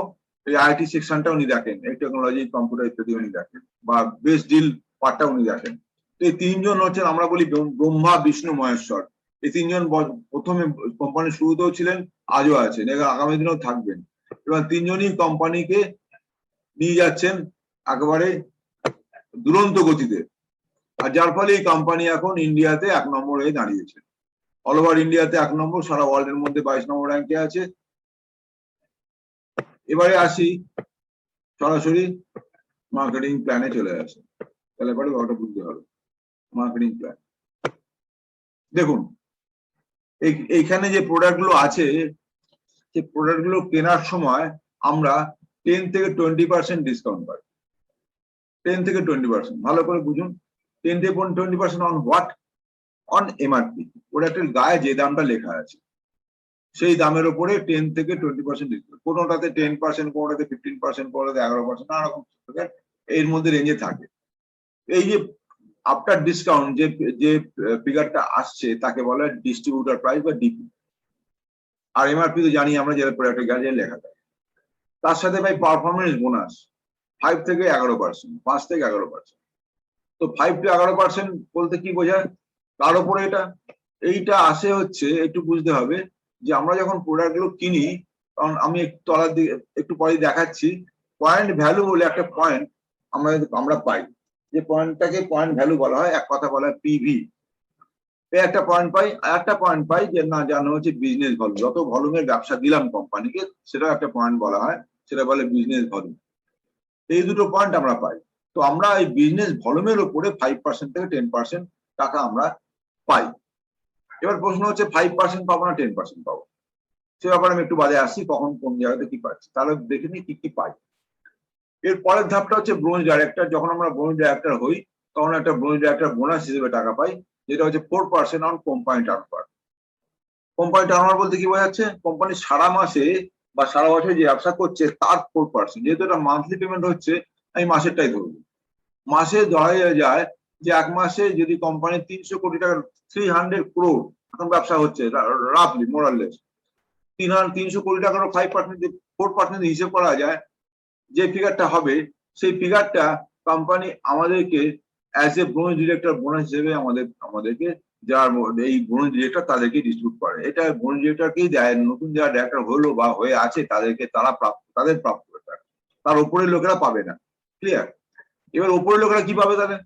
এই আইটি সেকশনটা উনি দেখেন, এই টেকনোলজি, কম্পিউটার ইত্যাদি উনি দেখেন, বা বেস্ট ডিল পার্টটা উনি দেখেন। তো এই 3জন হচ্ছেন, আমরা বলি ব্রহ্মা, বিষ্ণু, মহেশ্বর। এই 3জন প্রথমে কোম্পানির শুরুতেও ছিলেন, আজও আছেন, আগামী দিনেও থাকবেন। এবার 3জনই কোম্পানিকে নিয়ে যাচ্ছেন একেবারে দুরন্ত গতিতে। আর যার ফলে এই কোম্পানি এখন ইন্ডিয়াতে 1 নম্বর হয়ে দাঁড়িয়েছে। অল ওভার ইন্ডিয়াতে 1 নম্বর, সারা ওয়ার্ল্ডের মধ্যে 22 নম্বর র্যাঙ্কে আছে। এবারে আসি সরাসরি মার্কেটিং প্ল্যানে চলে আসে। তাহলে পরে ওটা বুঝতে হবে মার্কেটিং প্ল্যান। দেখুন, এইখানে যে প্রোডাক্ট গুলো আছে, সেই প্রোডাক্ট গুলো কেনার সময় আমরা 10 থেকে 20% ডিসকাউন্ট পাই। 10 থেকে 20%, ভালো করে বুঝুন। 10 থেকে 20% অন হোয়াট? On MRP. প্রোডাক্টের গায়ে যে দামটা লেখা আছে সেই দামের উপরে 10 থেকে 20% ডিসকাউন্ট। কোনোটাতে 10%, কোনোটাতে 15%, কোনোটাতে 11%, নানা রকম এর মধ্যে রেঞ্জে থাকে। এই যে আফটার ডিসকাউন্ট যে ফিগারটা আসছে তাকে বলা হয় ডিস্ট্রিবিউটার প্রাইস বা ডিপি। আর এমআরপি তো জানি আমরা, যেটা প্রোডাক্টের গায়ে লেখা থাকে। তার সাথে ভাই পারফরমেন্স বোনাস 5 থেকে 11%, 5 থেকে 11%। তো 5 to 11% বলতে কি বোঝায়? তার উপরে এইটা আসে হচ্ছে, একটু বুঝতে হবে যে আমরা যখন প্রোডাক্ট গুলো কিনি, কারণ আমি তলার দিকে একটু পরে দেখাচ্ছি, পয়েন্ট ভ্যালু বলে একটা পয়েন্ট আমরা পাই, যে পয়েন্টটাকে পয়েন্ট ভ্যালু বলা হয়, এক কথা বলা হয় পিভি। একটা পয়েন্ট পাই, আর একটা পয়েন্ট পাই যে না জানো হচ্ছে বিজনেস ভলিউম। যত ভলিউমের ব্যবসা দিলাম কোম্পানিকে, সেটা একটা পয়েন্ট বলা হয়, সেটা বলে বিজনেস ভলিউম। এই দুটো পয়েন্ট আমরা পাই। তো আমরা এই বিজনেস ভলিউমের উপরে 5% থেকে 10% টাকা আমরা পাই। এবার প্রশ্ন হচ্ছে 5% পাবো না 10% পাবো, সে ব্যাপারে আমি একটু বাদে আসছি, কখন কোন জায়গাতে কি পাচ্ছি। তাহলে দেখে নিই কি কি পাই। এর পরের ধাপটা হচ্ছে ব্রোঞ্জ ডাইরেক্টর। যখন আমরা ব্রোঞ্জ ডাইরেক্টর হই, তখন একটা ব্রোঞ্জ ডাইরেক্টর বোনাস হিসেবে টাকা পাই, যেটা হচ্ছে 4% on company turnover. Company turnover বলতে কি বোঝাচ্ছে? কোম্পানি সারা মাসে বা সারা বছরে যে ব্যবসা করছে তার 4%। যেহেতু এটা মান্থলি পেমেন্ট হচ্ছে, আমি মাসেরটাই ধরবো। মাসে ধরা যায় যে 1 মাসে যদি কোম্পানি 300 কোটি টাকা, 300 crore এখন ব্যবসা হচ্ছে রাফলি মোরাললেস, 300 কোটি টাকারও 5%, 4% হিসেব করা যায়, যে ফিগারটা হবে সেই ফিগারটা কোম্পানি আমাদেরকে as a bronze director bonus হিসেবে আমাদেরকে, যারা এই ব্রোঞ্জ ডিরেক্টর তাদেরকে ডিস্ট্রিবিউট করে। এটা ব্রোঞ্জ ডিরেক্টরকেই দেয়, নতুন যারা ডিরেক্টর হলো বা হয়ে আছে তাদেরকে, তাদের প্রাপ্য। তার উপরের লোকেরা পাবে না। ক্লিয়ার? এবার উপরের লোকেরা কি পাবে তাহলে?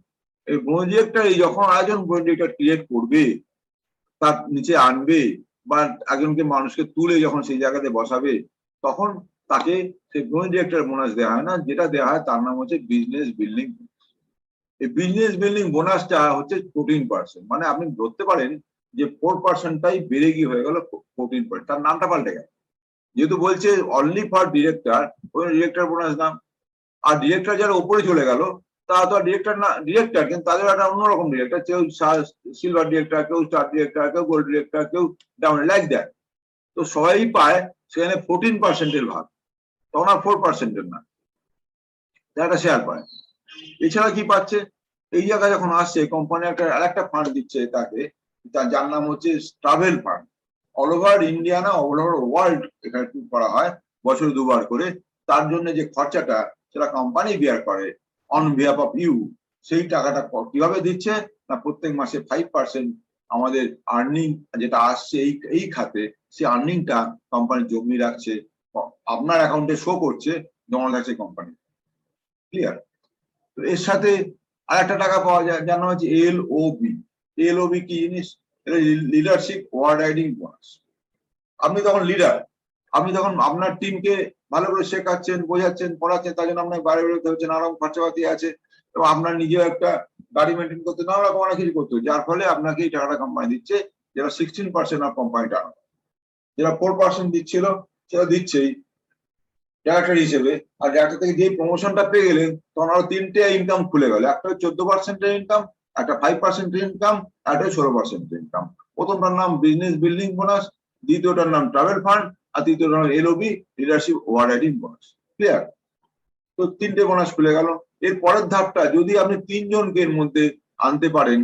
এই বোনাস ডিরেক্টর যখন আরেকজন বোনাস ডিরেক্টর ক্রিয়েট করবে, তার নিচে আনবে বা একজনকে মানুষকে তুলে যখন সেই জায়গাতে বসাবে, তখন তাকে সেই বোনাস ডিরেক্টর বোনাস দেওয়া হয় না, যেটা দেওয়া হয় তার নাম হচ্ছে বিজনেস বিল্ডিং। এই বিজনেস বিল্ডিং বোনাসটা হচ্ছে 14%, মানে আপনি ধরতে পারেন যে 4%টাই বেড়ে গিয়ে হয়ে গেল 14%, তার নামটা পাল্টে গেল। যেহেতু বলছে অনলি ফর ডিরেক্টর, ওই ডিরেক্টর বোনাস নাম। আর ডিরেক্টর যারা উপরে চলে গেল তারা তো ডিরেক্টর না, ডিরেক্টর, কিন্তু তাদের একটা অন্যরকম ডিরেক্টর, কেউ সিলভার ডিরেক্টর, কেউ স্টার ডিরেক্টর, কেউ গোল্ড ডিরেক্টর, কেউ ডাউন, লাইক দ্যাট। তো সবাই পায় সেখানে 14%-এর ভাগ, তখন আর 4%-এর না, একটা শেয়ার পায়। এছাড়া কি পাচ্ছে, এই জায়গায় যখন আসছে কোম্পানি আরেকটা ফান্ড দিচ্ছে তাকে, যার নাম হচ্ছে travel fund. All over India না, অল ওভার ওয়ার্ল্ড এখানে ট্যুর করা হয় বছরে 2বার করে। তার জন্য যে খরচাটা সেটা কোম্পানি বিয়ার করে অন বিহাফ অফ ইউ। সেই টাকাটা কিভাবে দিচ্ছে না, প্রত্যেক মাসে 5% আমাদের আর্নিং যেটা আসছে এই খাতে, সেই আর্নিংটা কোম্পানি জমিয়ে রাখছে, আপনার অ্যাকাউন্টে শো করছে, জমা রাখছে কোম্পানি। ক্লিয়ার? তো এর সাথে আরেকটা টাকা পাওয়া যায় যার নাম হচ্ছে LOB। LOB কি জিনিস? এটা লিডারশিপ ওভার রাইডিং বোনাস। আপনি তখন লিডার, আপনি তখন আপনার টিমকে ভালো করে শেখাচ্ছেন, বোঝাচ্ছেন, পড়াচ্ছেন, তার জন্য আপনাকে বাইরে বেরোতে হচ্ছে, নানা রকম খরচাপাতি আছে, এবং আপনার নিজেও একটা গাড়ি মেনটেন করতে, নানা রকম অনেক কিছু করতে, যার ফলে আপনাকে এই টাকাটা কোম্পানি দিচ্ছে, যেটা 16% অফ কোম্পানিটা, যেটা 4% দিচ্ছিল সেটা দিচ্ছেই ডাইরেক্টর হিসেবে। আর ডাইরেক্টর থেকে যে প্রমোশনটা পেয়ে গেলেন, তখন আরো 3টে ইনকাম খুলে গেল। একটা 14%-এর ইনকাম, একটা 5%-এর ইনকাম, একটা 16%-এর ইনকাম। প্রথমটার নাম বিজনেস বিল্ডিং বোনাস, দ্বিতীয়টার নাম ট্রাভেল ফান্ড, আর তৃতীয়টার নাম LOB, leadership over riding bonus. Clear? তো 3টে বোনাস খুলে গেল। এর পরের ধাপটা, যদি আপনি 3জনকে এর মধ্যে আনতে পারেন,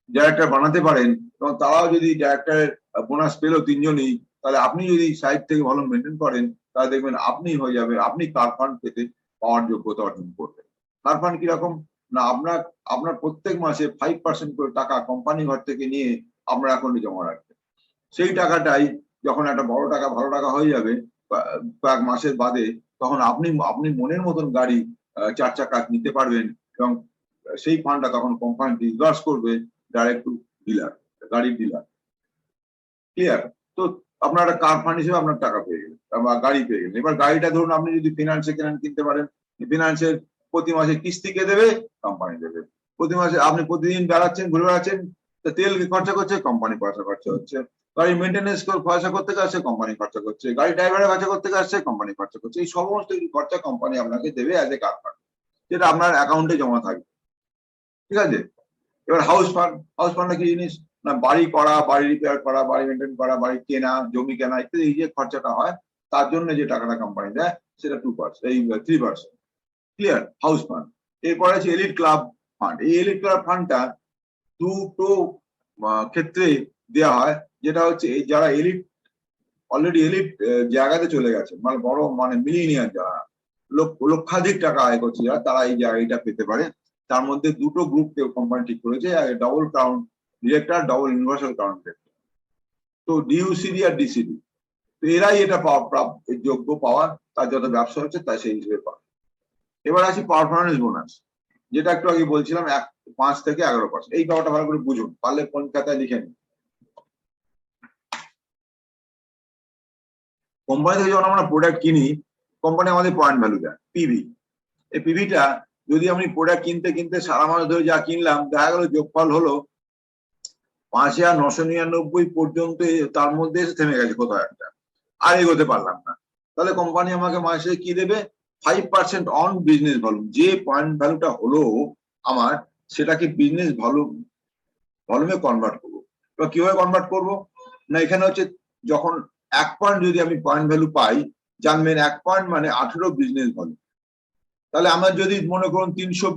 ডাইরেক্টর বানাতে পারেন, এবং তারাও যদি ডাইরেক্টরের বোনাস পেলো 3জনই, তাহলে আপনি যদি সাইড থেকে ভালো মেনটেন করেন, তাহলে দেখবেন আপনি হয়ে যাবে, আপনি কার ফান্ড পেতে পাওয়ার যোগ্যতা অর্জন করবেন। কার ফান্ড কিরকম না, আপনার প্রত্যেক মাসে 5% করে টাকা কোম্পানি ঘর থেকে নিয়ে আপনার অ্যাকাউন্টে জমা রাখবেন। সেই টাকাটাই যখন একটা বড় টাকা, ভালো টাকা হয়ে যাবে কয়েক মাসের বাদে, তখন আপনি মনের মতন গাড়ি 4 চাকা নিতে পারবেন, এবং সেই ফান্ডটা তখন কোম্পানি ডিসবার্স করবে ডাইরেক্ট টু ডিলার, গাড়ির ডিলার। ক্লিয়ার? তো আপনার একটা কার ফান্ড হিসেবে আপনার টাকা পেয়ে গেলেন বা গাড়ি পেয়ে গেলেন। এবার গাড়িটা ধরুন আপনি যদি ফিনান্সে কিনতে পারেন, ফিনান্সের প্রতি মাসে কিস্তি কে দেবে? কোম্পানি দেবে। প্রতি মাসে আপনি প্রতিদিন বেড়াচ্ছেন, ঘুরে বেড়াচ্ছেন, তেল খরচা করছে, কোম্পানি পয়সা খরচা হচ্ছে। গাড়ি মেনটেন্যান্স খরচা করতে আসছে, কোম্পানি খরচা করছে। গাড়ি ড্রাইভারের খরচা করতে আসছে, কোম্পানি খরচা করছে। এই সমস্ত খরচা কোম্পানি আপনাকে দেবে অ্যাজ এ কার ফান্ড, যেটা আপনার অ্যাকাউন্টে জমা থাকবে। ঠিক আছে? এবার হাউস ফান্ডটা কি জিনিস না, বাড়ি করা, বাড়ি রিপেয়ার করা, বাড়ি মেনটেন করা, বাড়ি কেনা, জমি কেনা ইত্যাদি, এই যে খরচাটা হয় তার জন্য যে টাকাটা কোম্পানি দেয় সেটা 3%। ক্লিয়ার? House fund. এরপরে আছে এলিট ক্লাব ফান্ড। এই এলিট ক্লাব ফান্ডটা দুটো ক্ষেত্রে দেওয়া হয়, যেটা হচ্ছে যারা অলরেডি এলিট জায়গাতে চলে গেছে, মানে বড়, মানে মিলিনিয়ার, যারা লক্ষাধিক টাকা আয় করছে, যারা, তারা এই জায়গাটা পেতে পারে। তার মধ্যে দুটো গ্রুপ কোম্পানি ঠিক করেছে, double crown director, double universal crown director. তো DUCD আর DCD, তো এরাই এটা যোগ্য পাওয়ার, তার যত ব্যবসা হচ্ছে তাই সেই হিসেবে পাওয়া। এবার আসি পারফরমেন্স বোনাস, যেটা একটু আগে বলছিলাম, 5 থেকে 11%। এই ব্যাপারটা ভালো করে বুঝুন, পারলে কোন খাতায় লিখে নিন। কোম্পানি থেকে যখন আমরা প্রোডাক্ট কিনি, কোম্পানি আমাদের পয়েন্ট ভ্যালু দেয়, পিভি। এই পিভিটা যদি আমি প্রোডাক্ট কিনতে সারা মাস ধরে যা কিনলাম, দেখা গেল যোগফল হলো 5,999 পর্যন্ত, তার মধ্যে এসে থেমে গেছে কোথাও একটা, আর এগোতে পারলাম না, তাহলে কোম্পানি আমাকে মাসে কি দেবে? 5% অন বিজনেস ভলিউম। যে পয়েন্ট ভ্যালুটা হলো আমার, সেটাকে বিজনেস ভলিউমে কনভার্ট করবো। এবার কিভাবে কনভার্ট করবো না, এখানে হচ্ছে যখন 1 পয়েন্ট যদি আমি পয়েন্ট ভ্যালু পাই, জানবেন 1 পয়েন্ট মানে 18 বিজনেস ভলিউম। তাহলে আমার যদি মনে করুন 300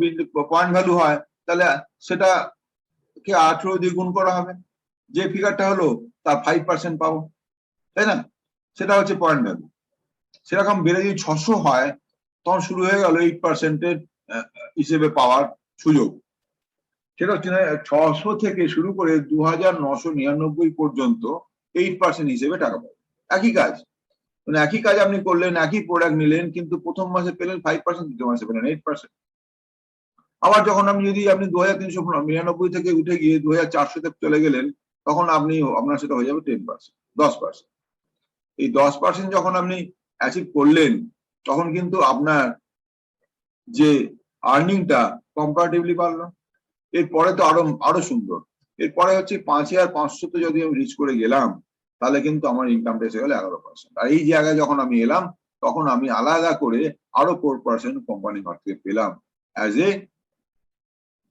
পয়েন্ট ভ্যালু হয়, তাহলে সেটা কে 18 দিয়ে গুণ করা হবে, যে ফিগারটা হলো তার 5% পাবো, তাই না? সেটা হচ্ছে পয়েন্ট ভ্যালু। সেরকম বেড়ে যদি 600 হয়, তখন শুরু হয়ে গেল 8%-এর হিসেবে পাওয়ার সুযোগ। সেটা হচ্ছে 600 থেকে শুরু করে 2,999 পর্যন্ত 8% হিসেবে টাকা পাবো। একই কাজ, মানে একই কাজ আপনি করলেন, একই প্রোডাক্ট নিলেন, কিন্তু প্রথম মাসে পেলেন 5%, দ্বিতীয় মাসে পেলেন 8%। আবার যখন আপনি 2399 থেকে উঠে গিয়ে 2400-তে চলে গেলেন, তখন আপনার সেটা হয়ে যাবে 10%, 10%। এই 10% যখন আপনি অ্যাচিভ করলেন, তখন কিন্তু আপনার যে আর্নিংটা কম্পারেটিভলি বাড়লো। এরপরে তো আরো সুন্দর। এরপরে হচ্ছে 5500-তে যদি আমি রিচ করে গেলাম, তাহলে কিন্তু আমার ইনকামটা এসে গেল 11%। আর এই জায়গায় যখন আমি এলাম, তখন আমি আলাদা করে আরো 4% কোম্পানি ঘর থেকে পেলাম as a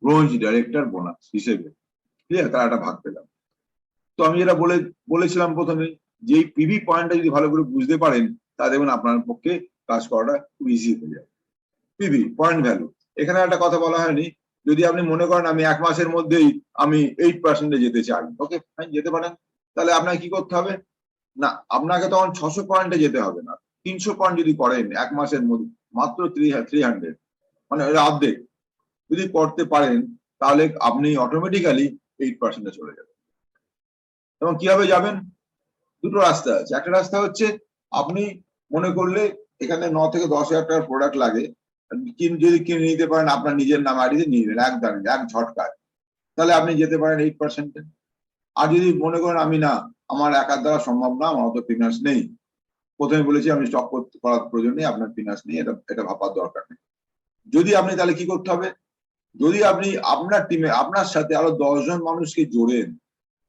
bronze director bonus হিসেবে। ঠিক আছে, তার একটা ভাগ পেলাম। তো আমি যেটা বলেছিলাম প্রথমে, যে এই পিভি পয়েন্টটা যদি ভালো করে বুঝতে পারেন, তা দেখবেন আপনার পক্ষে কাজ করাটা খুব ইজি হয়ে যাবে। পিভি পয়েন্ট ভ্যালু, এখানে একটা কথা বলা হয়নি। যদি আপনি মনে করেন আমি 1 মাসের মধ্যেই আমি 8%-এ যেতে চাই, ওকে ফাইন, যেতে পারেন। তাহলে আপনাকে কি করতে হবে না, আপনাকে তখন 600 পয়েন্টে যেতে হবে না। 300 পয়েন্ট যদি করেন 1 মাসের মধ্যে, মাত্র 300, মানে অর্ধেক যদি করতে পারেন, তাহলে আপনি অটোমেটিক্যালি 8%-এ চলে যাবেন। এবং কিভাবে যাবেন? দুটো রাস্তা আছে। একটা রাস্তা হচ্ছে, আপনি মনে করলে এখানে 9 থেকে 10 হাজার টাকার প্রোডাক্ট লাগে, যদি কিনে নিতে পারেন আপনার নিজের নাম আইডিতে নিয়ে নেবেন এক ঝটকায়, তাহলে আপনি যেতে পারেন 8%-এ। আর যদি মনে করেন আমি না, আমার একার দ্বারা সম্ভব না, আমার অত ফিনান্স নেই, প্রথমে বলেছি আমি স্টক করার প্রয়োজন নেই, আপনার ফিনান্স নেই, এটা ভাবার দরকার নেই। যদি আপনি, তাহলে কি করতে হবে? যদি আপনি আপনার টিমে আপনার সাথে আরো 10 জন মানুষকে জোড়েন,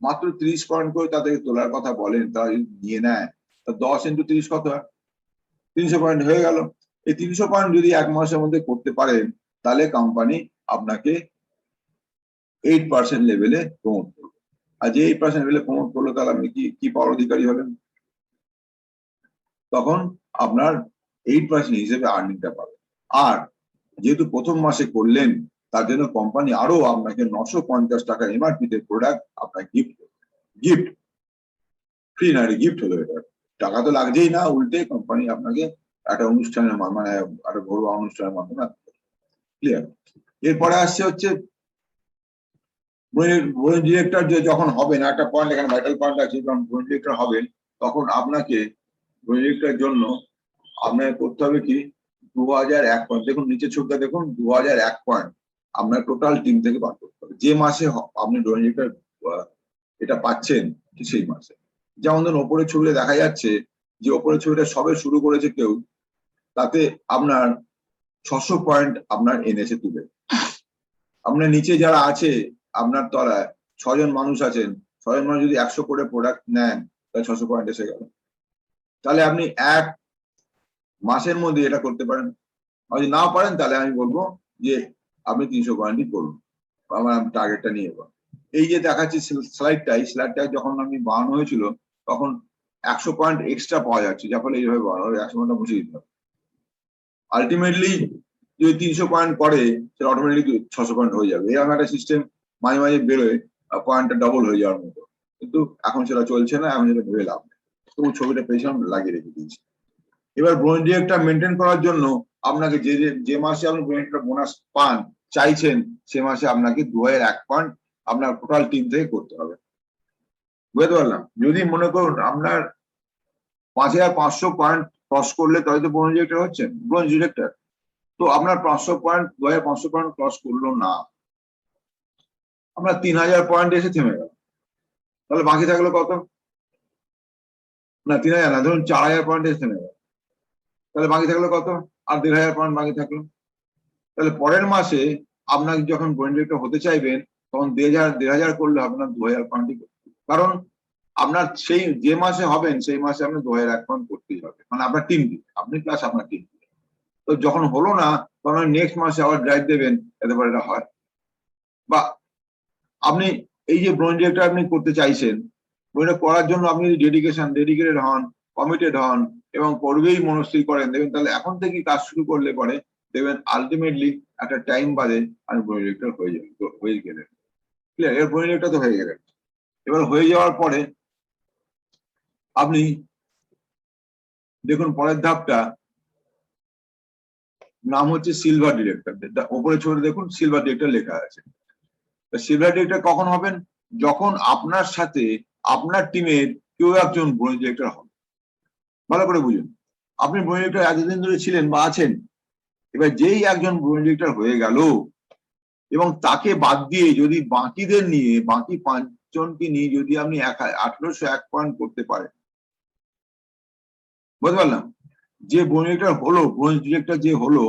মাত্র 30 পয়েন্ট করে তাদেরকে তোলার কথা বলেন, তারা যদি নিয়ে নেয়, তা 10 × 30 কত হয়? 300 পয়েন্ট হয়ে গেল। এই 300 পয়েন্ট যদি 1 মাসের মধ্যে করতে পারেন, তাহলে কোম্পানি আপনাকে 8% লেভেলে প্রমোট করবে। আর যে 8% লেভেলে প্রমোট করলো, তাহলে আপনি কি পাওয়ার অধিকারী হলেন? তখন আপনার 8% হিসেবে আর্নিংটা পাবেন। আর যেহেতু প্রথম মাসে করলেন, তার জন্য কোম্পানি আরো আপনাকে 950 টাকা এমআরপিতে প্রোডাক্ট আপনার গিফট ফ্রি না, গিফট হলো। এটা টাকা তো লাগছেই না, উল্টে কোম্পানি আপনাকে একটা অনুষ্ঠানের মানে একটা ঘরোয়া অনুষ্ঠানের মাধ্যমে ক্লিয়ার। এরপরে আসছে হচ্ছে ব্রোঞ্জ ডিরেক্টর যখন হবেন, একটা পয়েন্ট এখানে ভাইটাল পয়েন্ট আছে, যখন ব্রোঞ্জ ডিরেক্টর হবেন, তখন আপনাকে ব্রোঞ্জ ডিরেক্টরের জন্য আপনাকে করতে হবে কি, 2001 পয়েন্ট। দেখুন নিচের ছবিটা দেখুন, 2001 পয়েন্ট আপনার টোটাল টিম থেকে বার করতে হবে। যে মাসে আপনি ব্রোঞ্জ ডিরেক্টর এটা পাচ্ছেন, সেই মাসে। যেমন ধরুন ওপরের ছবিতে দেখা যাচ্ছে, যে ওপরের ছবিটা সবে শুরু করেছে কেউ, তাতে আপনার 600 পয়েন্ট আপনার এনেছে তুলে। আপনার নিচে যারা আছে, আপনার তলায় 6 জন মানুষ আছেন, 6 জন মানুষ যদি 100 করে প্রোডাক্ট নেন, তাহলে 600 পয়েন্ট এসে গেল। তাহলে আপনি 1 মাসের মধ্যে এটা করতে পারেন। যদি না পারেন, তাহলে আমি বলবো যে আপনি 300 পয়েন্টই করুন, আমার টার্গেটটা নিয়ে যাবো। এই যে দেখাচ্ছি স্লাইডটা যখন আমি বানানো হয়েছিল, তখন 100 পয়েন্ট এক্সট্রা পাওয়া যাচ্ছে, যার ফলে এইভাবে বানানো 100 পয়েন্ট মুছে দিতে হবে। আলটিমেটলি যদি 300 পয়েন্ট করে, সেটা অটোমেটিকলি 600 পয়েন্ট হয়ে যাবে। এরকম একটা সিস্টেম মাঝে মাঝে বেরোয়, পয়েন্টটা ডবল হয়ে যাওয়ার মতো, কিন্তু এখন সেটা চলছে না, এখন সেটা ভেবে লাভ নেই। তবু ছবিটা পেছন লাগিয়ে রেখে দিয়েছি। এবার ব্রোঞ্জ ডিরেক্টর মেনটেন করার জন্য আপনাকে যে মাসে আপনি ব্রোঞ্জ ডিরেক্টর বোনাস পান চাইছেন, সে মাসে আপনাকে 2001 পয়েন্ট আপনার টোটাল টিম থেকে করতে হবে। বুঝতে পারলাম? যদি মনে করুন আপনার 5500 পয়েন্ট ক্রস করলে, তবে তো ব্রোঞ্জ ডিরেক্টর হচ্ছেন, ব্রোঞ্জ ডিরেক্টর। তো আপনার 500 পয়েন্ট 2500 পয়েন্ট ক্রস করলো না, আপনার 3000 পয়েন্ট এসে থেমে গেল, তাহলে বাকি থাকলো কত? না 3000 না, ধরুন 4000 পয়েন্ট এসে থেমে গেল, তাহলে বাকি থাকলো কত? আর 1500 পয়েন্ট বাকি থাকলো। তাহলে পরের মাসে আপনাকে যখন ব্রোঞ্জ ডিরেক্টর হতে চাইবেন, তখন 1500 করলে হবে না, 2000 পয়েন্টই করতে হবে। কারণ আপনার সেই যে মাসে হবেন, সেই মাসে আপনি 2001 পয়েন্ট করতেই হবে, মানে আপনার টিম দিবে, আপনি প্লাস আপনার টিম দিবে। তো যখন হলো না, তখন নেক্সট মাসে আবার ড্রাইভ দেবেন, যাতে করে এটা হয়। বা আপনি এই যে ব্রোঞ্জ ডিরেক্টর আপনি করতে চাইছেন, ওইটা করার জন্য আপনি যদি ডেডিকেটেড হন, কমিটেড হন এবং করবেই মনস্থির করেন, দেখবেন তাহলে এখন থেকে কাজ শুরু করলে পরে দেখবেন আলটিমেটলি একটা টাইম বাদে আমি ব্রোঞ্জ ডিরেক্টর হয়ে গেলেন। ক্লিয়ার? এর ব্রোঞ্জ ডিরেক্টর তো হয়ে গেলেন। এবার হয়ে যাওয়ার পরে আপনি দেখুন পরের ধাপটা, নাম হচ্ছে সিলভার ডিরেক্টর। ওপরে ছবিতে দেখুন সিলভার ডিরেক্টর লেখা আছে। সিলভার ডিরেক্টর কখন হবেন? যখন আপনার সাথে আপনার টিমের কেউ একজন ব্রোঞ্জ ডিরেক্টর হবে। ভালো করে বুঝুন, আপনি ব্রোঞ্জ ডিরেক্টর এতদিন ধরে ছিলেন বা আছেন, এবার যেই একজন ব্রোঞ্জ ডিরেক্টর হয়ে গেল, এবং তাকে বাদ দিয়ে যদি বাকিদের নিয়ে, বাকি 5 জনকে নিয়ে যদি আপনি 1801 পয়েন্ট করতে পারেন, বুঝতে পারলাম, যে ডিরেক্টর হলো, ব্রোঞ্জ ডিরেক্টর যে হলো,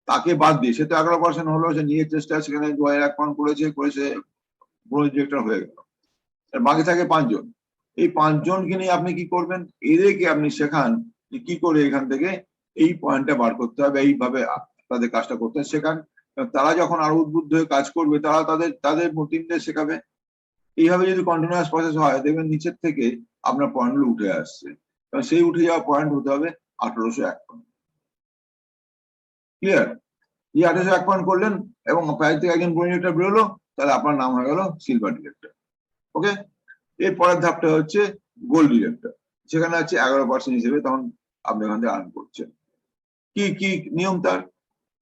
তাকে বাদ দিয়ে, সে তো 11% হলো, সে নিজের চেষ্টা, সেখানে 2001 পয়েন্ট করেছে ব্রোঞ্জ ডিরেক্টর হয়ে গেল। বাকি থাকে 5 জন। এই 5 জনকে নিয়ে আপনি কি করবেন? এদেরকে আপনি শেখান যে কি করে এখান থেকে এই পয়েন্টটা বার করতে হবে, এইভাবে তাদের কাজটা করতে শেখান। তারা যখন আরো উদ্বুদ্ধ হয়ে কাজ করবে, তারা তাদের টিমদের শেখাবে। এইভাবে যদি কন্টিনিউয়াস প্রসেস হয়, দেখবেন নিচের থেকে আপনার পয়েন্টগুলো উঠে আসছে। কারণ সেই উঠে যাওয়া পয়েন্ট হতে হবে 1801 পয়েন্ট। ক্লিয়ার? এই 1801 পয়েন্ট করলেন এবং প্রাইজ থেকে একজন ব্রোঞ্জ ডিরেক্টর বেরোলো, তাহলে আপনার নাম হয়ে গেল সিলভার ডিরেক্টর। ওকে, এর পরের ধাপটা হচ্ছে গোল্ড ডিরেক্টর, সেখানে আছে 11% হিসেবে, তখন আপনি ওখান থেকে আর্ন করছেন। কি কি নিয়ম তার?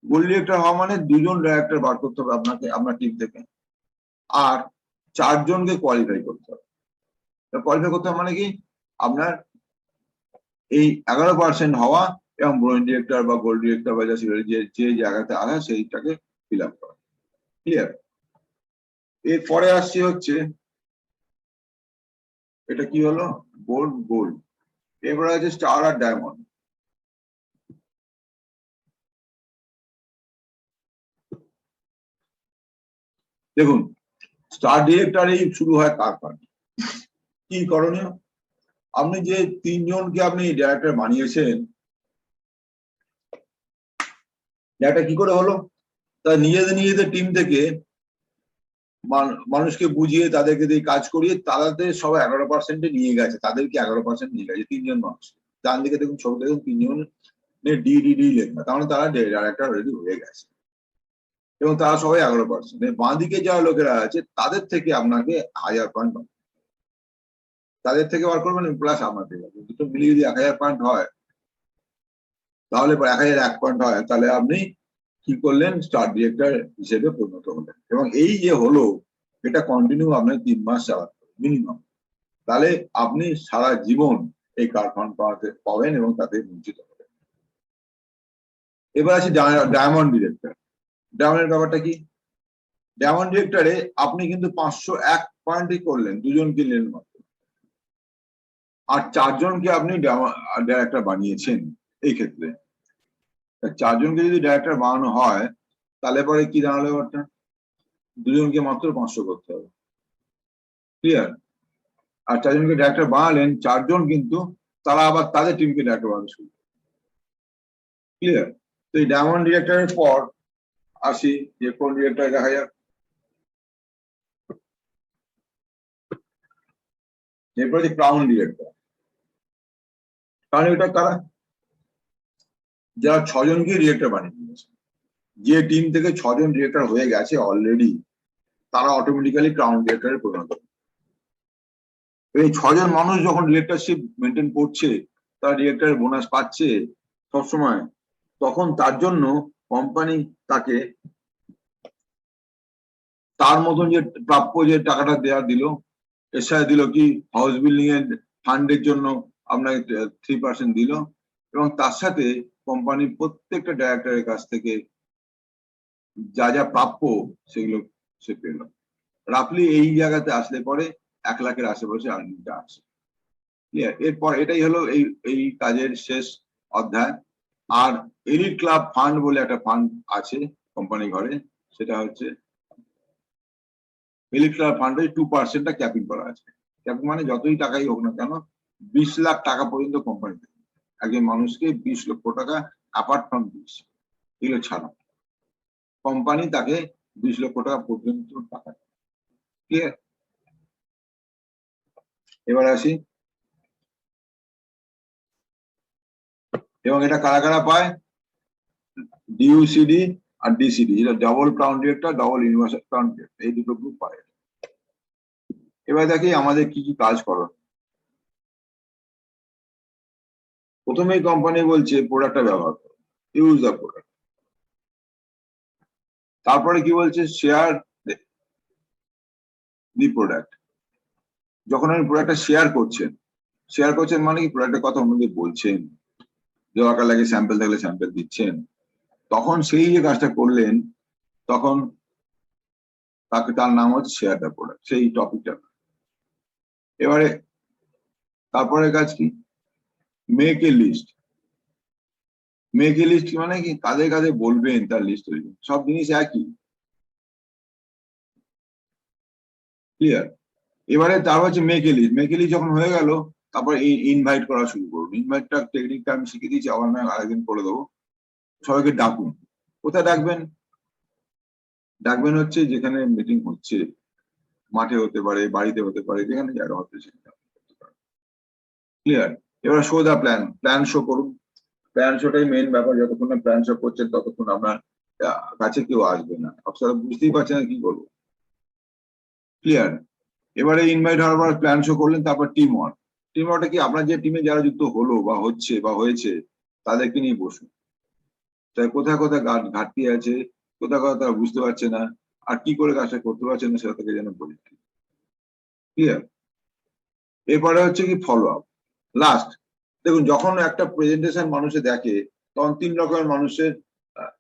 গোল্ড ডিরেক্টর হওয়া মানে 2 জন ডাইরেক্টর বার করতে হবে আপনাকে, আপনার টিম থেকে, আর 4 জনকে কোয়ালিফাই করতে হবে। কোয়ালিফাই করতে হবে মানে কি, আপনার এই 11% হওয়া এবং ব্রোঞ্জ ডিরেক্টর বা গোল্ড ডিরেক্টর বা যে জায়গাতে আসা, সেইটাকে ফিল আপ করা। ক্লিয়ার? এরপরে আসছে হচ্ছে, এটা কি হলো? গোল্ড। এবারে আছে স্টার আর ডায়মন্ড। দেখুন, স্টার ডিরেক্টরেই শুরু হয় কারখানা। কি করণীয়? আপনি যে 3 জনকে আপনি ডাইরেক্টর বানিয়েছেন, এটা কি করে হলো? তা নিজেদের টিম থেকে মানুষকে বুঝিয়ে, তাদেরকে দিয়ে কাজ করিয়ে, তাদের সবাই 11% নিয়ে গেছে, তাদেরকে 11% নিয়ে গেছে 3 জন মানুষ। ডান দিকে দেখুন, ছবি দেখুন, 3 জন ডি লেখা, তার মানে তারা ডাইরেক্টর রেডি হয়ে গেছে এবং তারা সবাই 11%। বাঁ দিকে যারা লোকেরা আছে, তাদের থেকে আপনাকে 1000 পয়েন্ট, তাদের থেকে বার করবেন, প্লাস আপনার থেকে, দুটো মিলিয়ে যদি 1000 পয়েন্ট হয়, তাহলে 1001 পয়েন্ট হয়, তাহলে আপনি কি করলেন? স্টার ডিরেক্টর হিসেবে পরিণত হলেন। এবং এই যে হলো, এটা কন্টিনিউ আপনার 3 মাস চালাতে হবে মিনিমাম, তাহলে আপনি সারা জীবন এই কারখানা পাবেন এবং তাতে বঞ্চিত হবেন। এবার আছে ডায়মন্ড ডিরেক্টর। ডায়মন্ডের ব্যাপারটা কি? ডায়মন্ড ডিরেক্টরে আপনি কিন্তু 501 পয়েন্টই করলেন, 2 জন কিনলেন মাত্র, আর 4 জনকে আপনি ডাইরেক্টর বানিয়েছেন। এই ক্ষেত্রে 4 জনকে যদি ডাইরেক্টর বানানো হয়, তাহলে পরে কি দাঁড়ালো? ব্যাপারটা 2 জনকে মাত্র 500 করতে হবে। ক্লিয়ার? আর 4 জনকে ডাইরেক্টর বানালেন, 4 জন কিন্তু তারা আবার তাদের টিমকে ডাইরেক্টর বানানো শুরু। ক্লিয়ার? তো এই ডায়মন্ড ডিরেক্টরের পর আসি যে কোন ডিরেক্টর দেখা যাক। এরপর যে ক্রাউন ডিরেক্টর। ক্রাউন ডিরেক্টর কারা? যারা 6 জনকে ডিরেক্টর বানিয়ে দিয়েছে, যে টিম থেকে 6 জন ডিরেক্টর হয়ে গেছে অলরেডি, তারা অটোমেটিক্যালি ক্রাউন ডিরেক্টরে পরিণত হবে। এই 6 জন মানুষ যখন ডিরেক্টরশিপ মেনটেন করছে, তারা ডিরেক্টরের বোনাস পাচ্ছে সবসময়, তখন তার জন্য কোম্পানি তাকে তার মতন যে প্রাপ্য যে টাকাটা দিল, এর সাথে দিল কি, হাউস বিল্ডিং এর ফান্ডের জন্য আপনাকে 3% দিল, এবং তার সাথে কোম্পানির প্রত্যেকটা ডাইরেক্টরের কাছ থেকে যা যা প্রাপ্য, সেগুলো সে পেল। রাফলি এই জায়গাতে আসলে পরে 1 লাখের আশেপাশে আর্নিংটা আসে। ক্লিয়ার? এরপর এটাই হলো এই কাজের শেষ অধ্যায়। আর এলিট ক্লাব ফান্ড বলে একটা ফান্ড আছে কোম্পানি ঘরে, সেটা হচ্ছে এলিট ক্লাব ফান্ডে 2%টা ক্যাপিং করা আছে। ক্যাপিং মানে যতই টাকাই হোক না কেন, 20 লাখ টাকা পর্যন্ত কোম্পানি দেবে একজন মানুষকে, 20 লক্ষ টাকা অ্যাপার্ট ফ্রম 20, এগুলো ছাড়া কোম্পানি তাকে 20 লক্ষ টাকা পর্যন্ত টাকা। ক্লিয়ার? এবার আসি, এবং এটা কারা কারা পায়? ডিইউসিডি আর ডিসিডি, যেটা double crown director, double universal crown director, এই দুটো গ্রুপ পায়। এবার দেখি আমাদের কি কি কাজ করো। প্রথমেই কোম্পানি বলছে প্রোডাক্টটা ব্যবহার করো, ইউজ দ্য প্রোডাক্ট। তারপরে কি বলছে? শেয়ার দি প্রোডাক্ট। যখন আপনি প্রোডাক্টটা শেয়ার করছেন মানে কি, প্রোডাক্টের কথা অন্যদের বলছেন, দরকার লাগে স্যাম্পল থাকলে স্যাম্পল দিচ্ছেন, তখন সেই যে কাজটা করলেন, তখন তার নাম হচ্ছে শেয়ার দ্য প্রোডাক্ট, সেই টপিকটা। এবারে তারপরে কাজ কি, make a list. Make a list মানে কি, কাদের কাদের বলবেন তার লিস্ট তৈরি, সব জিনিস একই, ক্লিয়ার। এবারে তার হচ্ছে make a list. Make a list যখন হয়ে গেল, তারপরে ইনভাইট করা শুরু করুন। ইনভাইটটা টেকনিকটা আমি শিখিয়ে দিয়েছি, আবার আমি আরেকদিন করে দেবো। সবাইকে ডাকুন। কোথায় ডাকবেন? ডাকবেন হচ্ছে যেখানে মিটিং হচ্ছে, মাঠে হতে পারে, বাড়িতে হতে পারে, যেখানে জায়গা হচ্ছে সেখানে, ক্লিয়ার। এবার show the plan, plan show করুন। প্ল্যান শোটাই মেইন ব্যাপার। যতক্ষণ না প্ল্যান শো করছেন ততক্ষণ আপনার কাছে কেউ আসবে না, আপনারা বুঝতেই পারছেন না কি করবো, ক্লিয়ার। এবারে ইনভাইট হওয়ার পর প্ল্যান শো করলেন, তারপর টিম ওয়ার্ক। টিম ওয়ার্কটা কি, আপনার যে টিমে যারা যুক্ত হলো বা হচ্ছে বা হয়েছে তাদেরকে নিয়ে বসুন। তাই কোথায় কোথায় ঘাটতি আছে, কোথায় কোথায় তারা বুঝতে পারছে না, আর কি করে কাজটা করতে পারছে না, সেটা থেকে যেন বলি, ক্লিয়ার। এরপরে হচ্ছে কি ফলো আপ, লাস্ট। দেখুন, যখন একটা প্রেজেন্টেশন মানুষে দেখে, তখন 3 রকমের মানুষের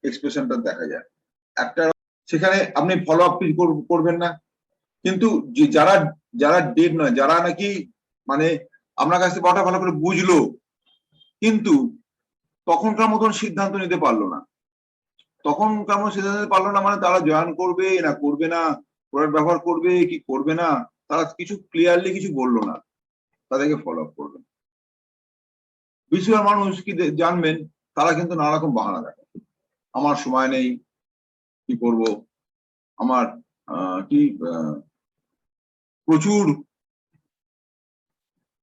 এক্সপ্রেশনটা দেখা যায়। একটা, সেখানে আপনি ফলো আপ করবেন না, কিন্তু যারা যারা ডেট নয়, যারা নাকি মানে আপনার কাছ থেকে ভালো করে বুঝলো, কিন্তু তখনকার মতন সিদ্ধান্ত নিতে পারলো না, তখনকার মতন সিদ্ধান্ত নিতে পারলো না মানে তারা জয়েন করবে না করবে না, প্রোডাক্ট ব্যবহার করবে কি করবে না, তারা কিছু ক্লিয়ারলি কিছু বললো না, তাদেরকে ফলো আপ করবেন। বেশিরভাগ মানুষ কি জানবেন, তারা কিন্তু নানা রকম বাহানা দেখে। আমার সময় নেই, কি করব, আমার প্রচুর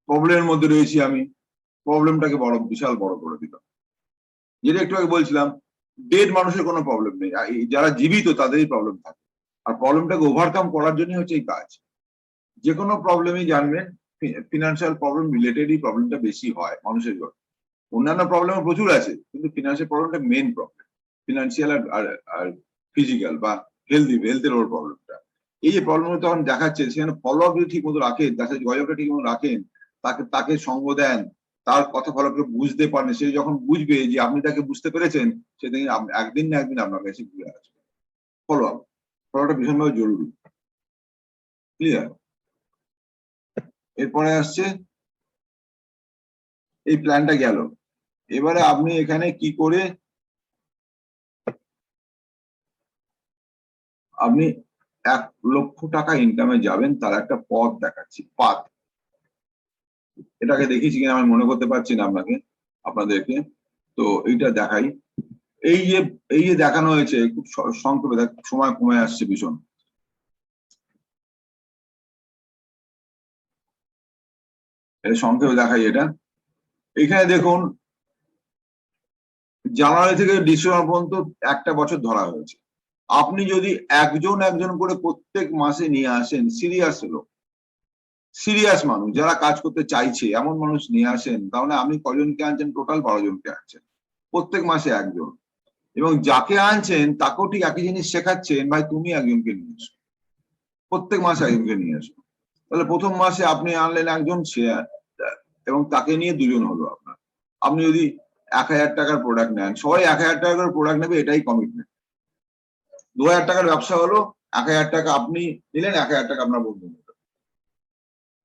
প্রবলেমের মধ্যে রয়েছি আমি, প্রবলেমটাকে বিশাল বড় করে দিলাম। যেটা একটু আগে বলছিলাম, ডেড মানুষের কোনো প্রবলেম নেই, যারা জীবিত তাদেরই প্রবলেম থাকে। আর প্রবলেমটাকে ওভারকাম করার জন্য হচ্ছে এই কাজ। যে কোনো প্রবলেমই জানবেন, ফিনান্সিয়াল প্রবলেম রিলেটেডই প্রবলেমটা বেশি হয় মানুষের জন্য। অন্যান্য প্রবলেম প্রচুর আছে, কিন্তু ফিনান্সিয়াল প্রবলেমটা মেইন প্রবলেম। ফিনান্সিয়াল আর ফিজিক্যাল বা হেলথের ওর প্রবলেমটা। এই যে প্রবলেমগুলো তখন দেখাচ্ছে, সেখানে ফলো আপ যদি ঠিক মতো রাখেন, তার সাথে যোগাযোগটা ঠিক মতো রাখেন, তাকে সঙ্গ দেন, তার কথা ভালো করে বুঝতে পারেন, সে যখন বুঝবে যে আপনি তাকে বুঝতে পেরেছেন, সেদিন একদিন না একদিন আপনার কাছে ঘুরে আসবে। ফলো আপ, ফলোটা ভীষণভাবে জরুরি, ক্লিয়ার। এরপরে আসছে এই প্ল্যানটা গেল। এবারে আপনি এখানে কি করে আপনি 1 লক্ষ টাকা ইনকামে যাবেন, তার একটা পথ দেখাচ্ছি, পাথ। এটাকে দেখিয়েছি কিনা আমি মনে করতে পারছি না আপনাদেরকে, তো এইটা দেখাই। এই যে দেখানো হয়েছে, খুব সংক্ষেপে, সময় কমে আসছে ভীষণ। সংক্ষেপে দেখাই এটা। এখানে দেখুন, জানুয়ারি থেকে ডিসেম্বর পর্যন্ত একটা বছর ধরা হয়েছে। আপনি যদি একজন একজন করে প্রত্যেক মাসে নিয়ে আসেন, সিরিয়াস মানুষ যারা কাজ করতে চাইছে এমন মানুষ নিয়ে আসেন, তাহলে আপনি কজনকে আনছেন? টোটাল 12 জনকে আনছেন, প্রত্যেক মাসে একজন। এবং যাকে আনছেন তাকেও ঠিক একই জিনিস শেখাচ্ছেন, ভাই তুমি একজনকে নিয়ে এসো, প্রত্যেক মাসে একজনকে নিয়ে এসো। তাহলে প্রথম মাসে আপনি আনলেন একজন, সে এবং তাকে নিয়ে 2 জন হলো আপনার। আপনি যদি 1000 টাকার প্রোডাক্ট নেন, সবাই 1000 টাকার প্রোডাক্ট নেবে, এটাই কমিটমেন্ট। 2000 টাকার ব্যবসা হলো, 1000 টাকা আপনি নিলেন, 1000 টাকা আপনার বন্ধু নিল।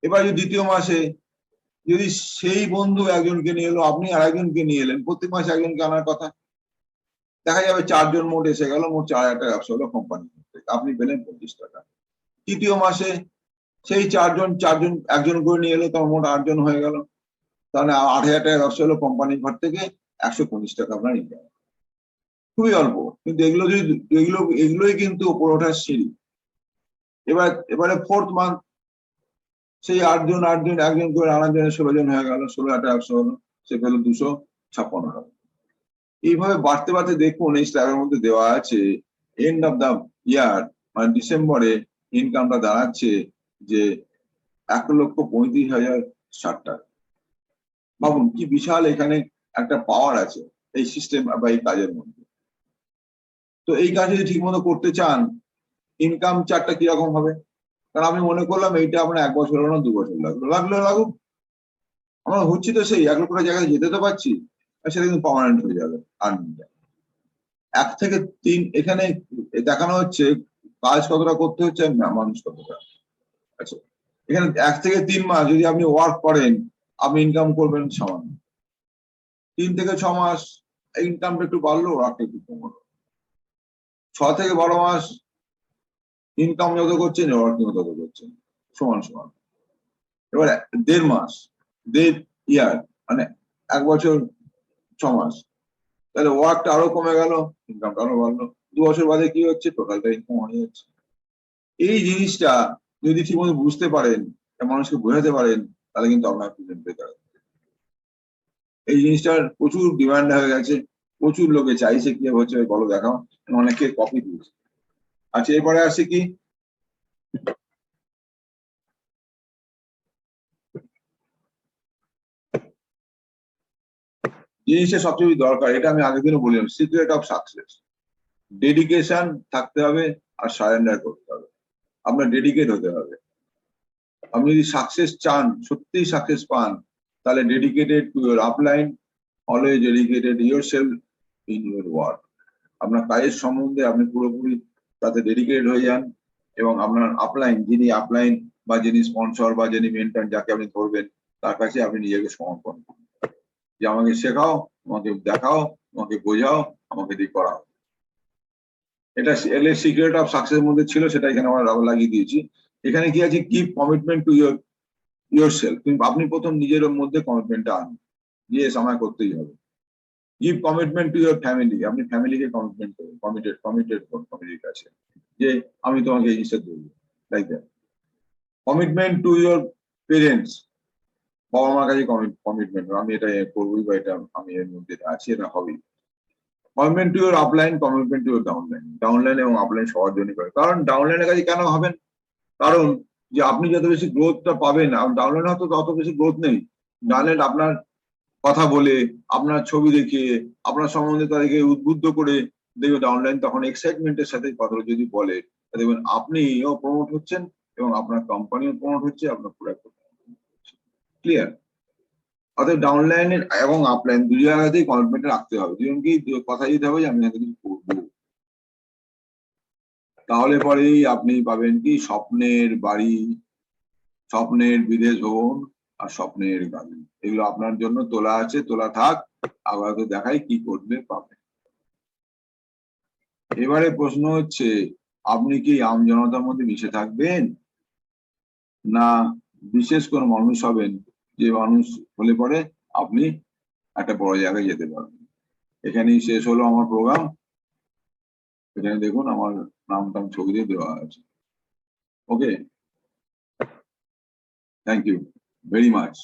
এবার যদি দ্বিতীয় মাসে যদি সেই বন্ধু একজনকে নিয়ে এলো, আপনি আর একজনকে নিয়ে এলেন, প্রত্যেক মাসে একজনকে আনার কথা, দেখা যাবে 4 জন মোট এসে গেল, মোট 4000 টাকা ব্যবসা হলো কোম্পানি, আপনি পেলেন 25 টাকা। তৃতীয় মাসে সেই 4 জন একজন করে নিয়ে এলো, তখন মোট 8 জন হয়ে গেল, তাহলে 8000 টাকা ব্যবসা হলো, কোম্পানির ঘর থেকে 125 টাকা আপনার ইনকাম। খুবই অল্প, কিন্তু এগুলোই কিন্তু উপর ওঠার সিঁড়ি। এবারে 4th মান্থ সেই 8 জন একজন করে 8 জনের 16 জন হয়ে গেল, 16,000 টাকা ব্যবসা হলো, সে পেল 256 টাকা। এইভাবে বাড়তে বাড়তে দেখুন, এই স্ল্যাবের মধ্যে দেওয়া আছে এন্ড অফ দা ইয়ার, মানে ডিসেম্বরে ইনকামটা দাঁড়াচ্ছে যে 1,35,060 টাকা। ভাবুন কি বিশাল এখানে একটা পাওয়ার আছে এই সিস্টেম বা এই কাজের মধ্যে। তো এই কাজ যদি ঠিক মতো করতে চান, ইনকাম চার্টটা কিরকম হবে? কারণ আমি মনে করলাম এইটা আপনার 1 বছর হলো না, 2 বছর লাগুক, আমরা হচ্ছি তো সেই 1 লক্ষ টাকা জায়গায় যেতে তো পারছি, আর সেটা কিন্তু পার্মানেন্ট হয়ে যাবে। আর্নিংটা 1 থেকে 3 এখানে দেখানো হচ্ছে কাজ কতটা করতে হচ্ছে না মানুষ কতটা। আচ্ছা, এখানে 1 থেকে 3 মাস যদি আপনি ওয়ার্ক করেন, আপনি ইনকাম করবেন সামান্য। 3 থেকে 6 মাস ইনকামটা একটু বাড়লো, ওয়ার্কটা একটু কমলো। 6 থেকে 12 মাস ইনকাম যত করছেন, ওয়ার্কিং তত করছেন, সমান সমান। এবার 1.5 মাস, 1.5 ইয়ার, মানে 1 বছর 6 মাস, তাহলে ওয়ার্কটা আরো কমে গেল, ইনকামটা আরো বাড়লো। 2 বছর বাদে কি হচ্ছে, টোটালটা ইনকাম হয়ে যাচ্ছে। এই জিনিসটা যদি ঠিকমতো বুঝতে পারেন, মানুষকে বোঝাতে পারেন, তাহলে কিন্তু আপনার প্রেজেন্ট বেটার। এই জিনিসটার প্রচুর ডিমান্ড হয়ে গেছে, প্রচুর লোকে চাইছে কি হচ্ছে বলো দেখাও, অনেকে কপি দিয়েছে। আচ্ছা, এরপরে আসছে কি, জিনিসটা সবচেয়ে দরকার, এটা আমি আগের দিনও বললাম, সিক্রেট অফ সাকসেস। ডেডিকেশন থাকতে হবে আর সারেন্ডার করতে হবে। আপনার ডেডিকেট হতে হবে। আপনি যদি সাকসেস চান, সত্যিই সাকসেস পান, তাহলে dedicated to your upline, always dedicated yourself in your work. আপনার কাজের সম্বন্ধে আপনি পুরোপুরি তাতে ডেডিকেটেড হয়ে যান, এবং আপনার আপলাইন, যিনি আপলাইন বা যিনি স্পন্সর বা যিনি মেন্টর, যাকে আপনি ধরবেন, তার কাছে আপনি নিজেকে সমর্পণ করুন, যে আমাকে শেখাও, আমাকে দেখাও, আমাকে বোঝাও, আমাকে দিয়ে করাও। এটা সিক্রেট অফ সাকসেস মধ্যে ছিল, সেটা এখানে আমরা লাগিয়ে দিয়েছি। এখানে কি আছে, কিপ কমিটমেন্ট টু ইয়োরসেলফ। আপনি প্রথম নিজের মধ্যে কমিটমেন্টটা আনুন, যে আমায় করতেই হবে। Give commitment to your family, আপনি ফ্যামিলিকে কমিটমেন্ট করুন, কমিটেড করুন ফ্যামিলির কাছে, যে আমি তোমাকে এই জিনিসটা দেবো, like that. Commitment to your parents, বাবা মার কাছে কমিটমেন্ট, আমি এটা করবোই, বা এটা আমি এর মধ্যে আছি, এটা হবেই। Commitment to your upline, commitment to your downline. Downline এবং আপলাইন সবার জন্য করে, কারণ ডাউনলাইনের কাছে কেন হবেন, কারণ যে আপনি যত বেশি গ্রোথটা পাবেন, আর ডাউনলাইন হয়তো তত বেশি গ্রোথ নেই। ডাউনলাইন আপনার কথা বলে, আপনার ছবি দেখে, আপনার সম্বন্ধে তাদেরকে উদ্বুদ্ধ করে দেখবে, ডাউনলাইন তখন এক্সাইটমেন্টের সাথে কথাটা যদি বলে, দেখবেন আপনিও প্রমোট হচ্ছেন এবং আপনার কোম্পানিও প্রমোট হচ্ছে, আপনার প্রোডাক্ট। ক্লিয়ার? অর্থাৎ ডাউনলাইন এবং আপলাইন দুই জায়গাতেই কমিটমেন্ট রাখতে হবে, দুজনকেই কথা দিতে হবে যে আমি এত কিছু করবো। তাহলে পরেই আপনি পাবেন কি, স্বপ্নের বাড়ি, স্বপ্নের বিদেশ ভ্রমণ, আর স্বপ্নের গাড়ি। এগুলো আপনার জন্য তোলা আছে, তোলা থাক, আবার তো দেখাই কি করলে পাবেন। এবারে প্রশ্ন হচ্ছে, আপনি কি আম জনতার মধ্যে মিশে থাকবেন, না বিশেষ কোন মানুষ হবেন, যে মানুষ হলে পরে আপনি একটা বড় জায়গায় যেতে পারবেন। এখানেই শেষ হলো আমার প্রোগ্রাম। এখানে দেখুন আমার নাম ছবি দিয়ে দেওয়া আছে। ওকে, থ্যাংক ইউ ভেরি মাচ।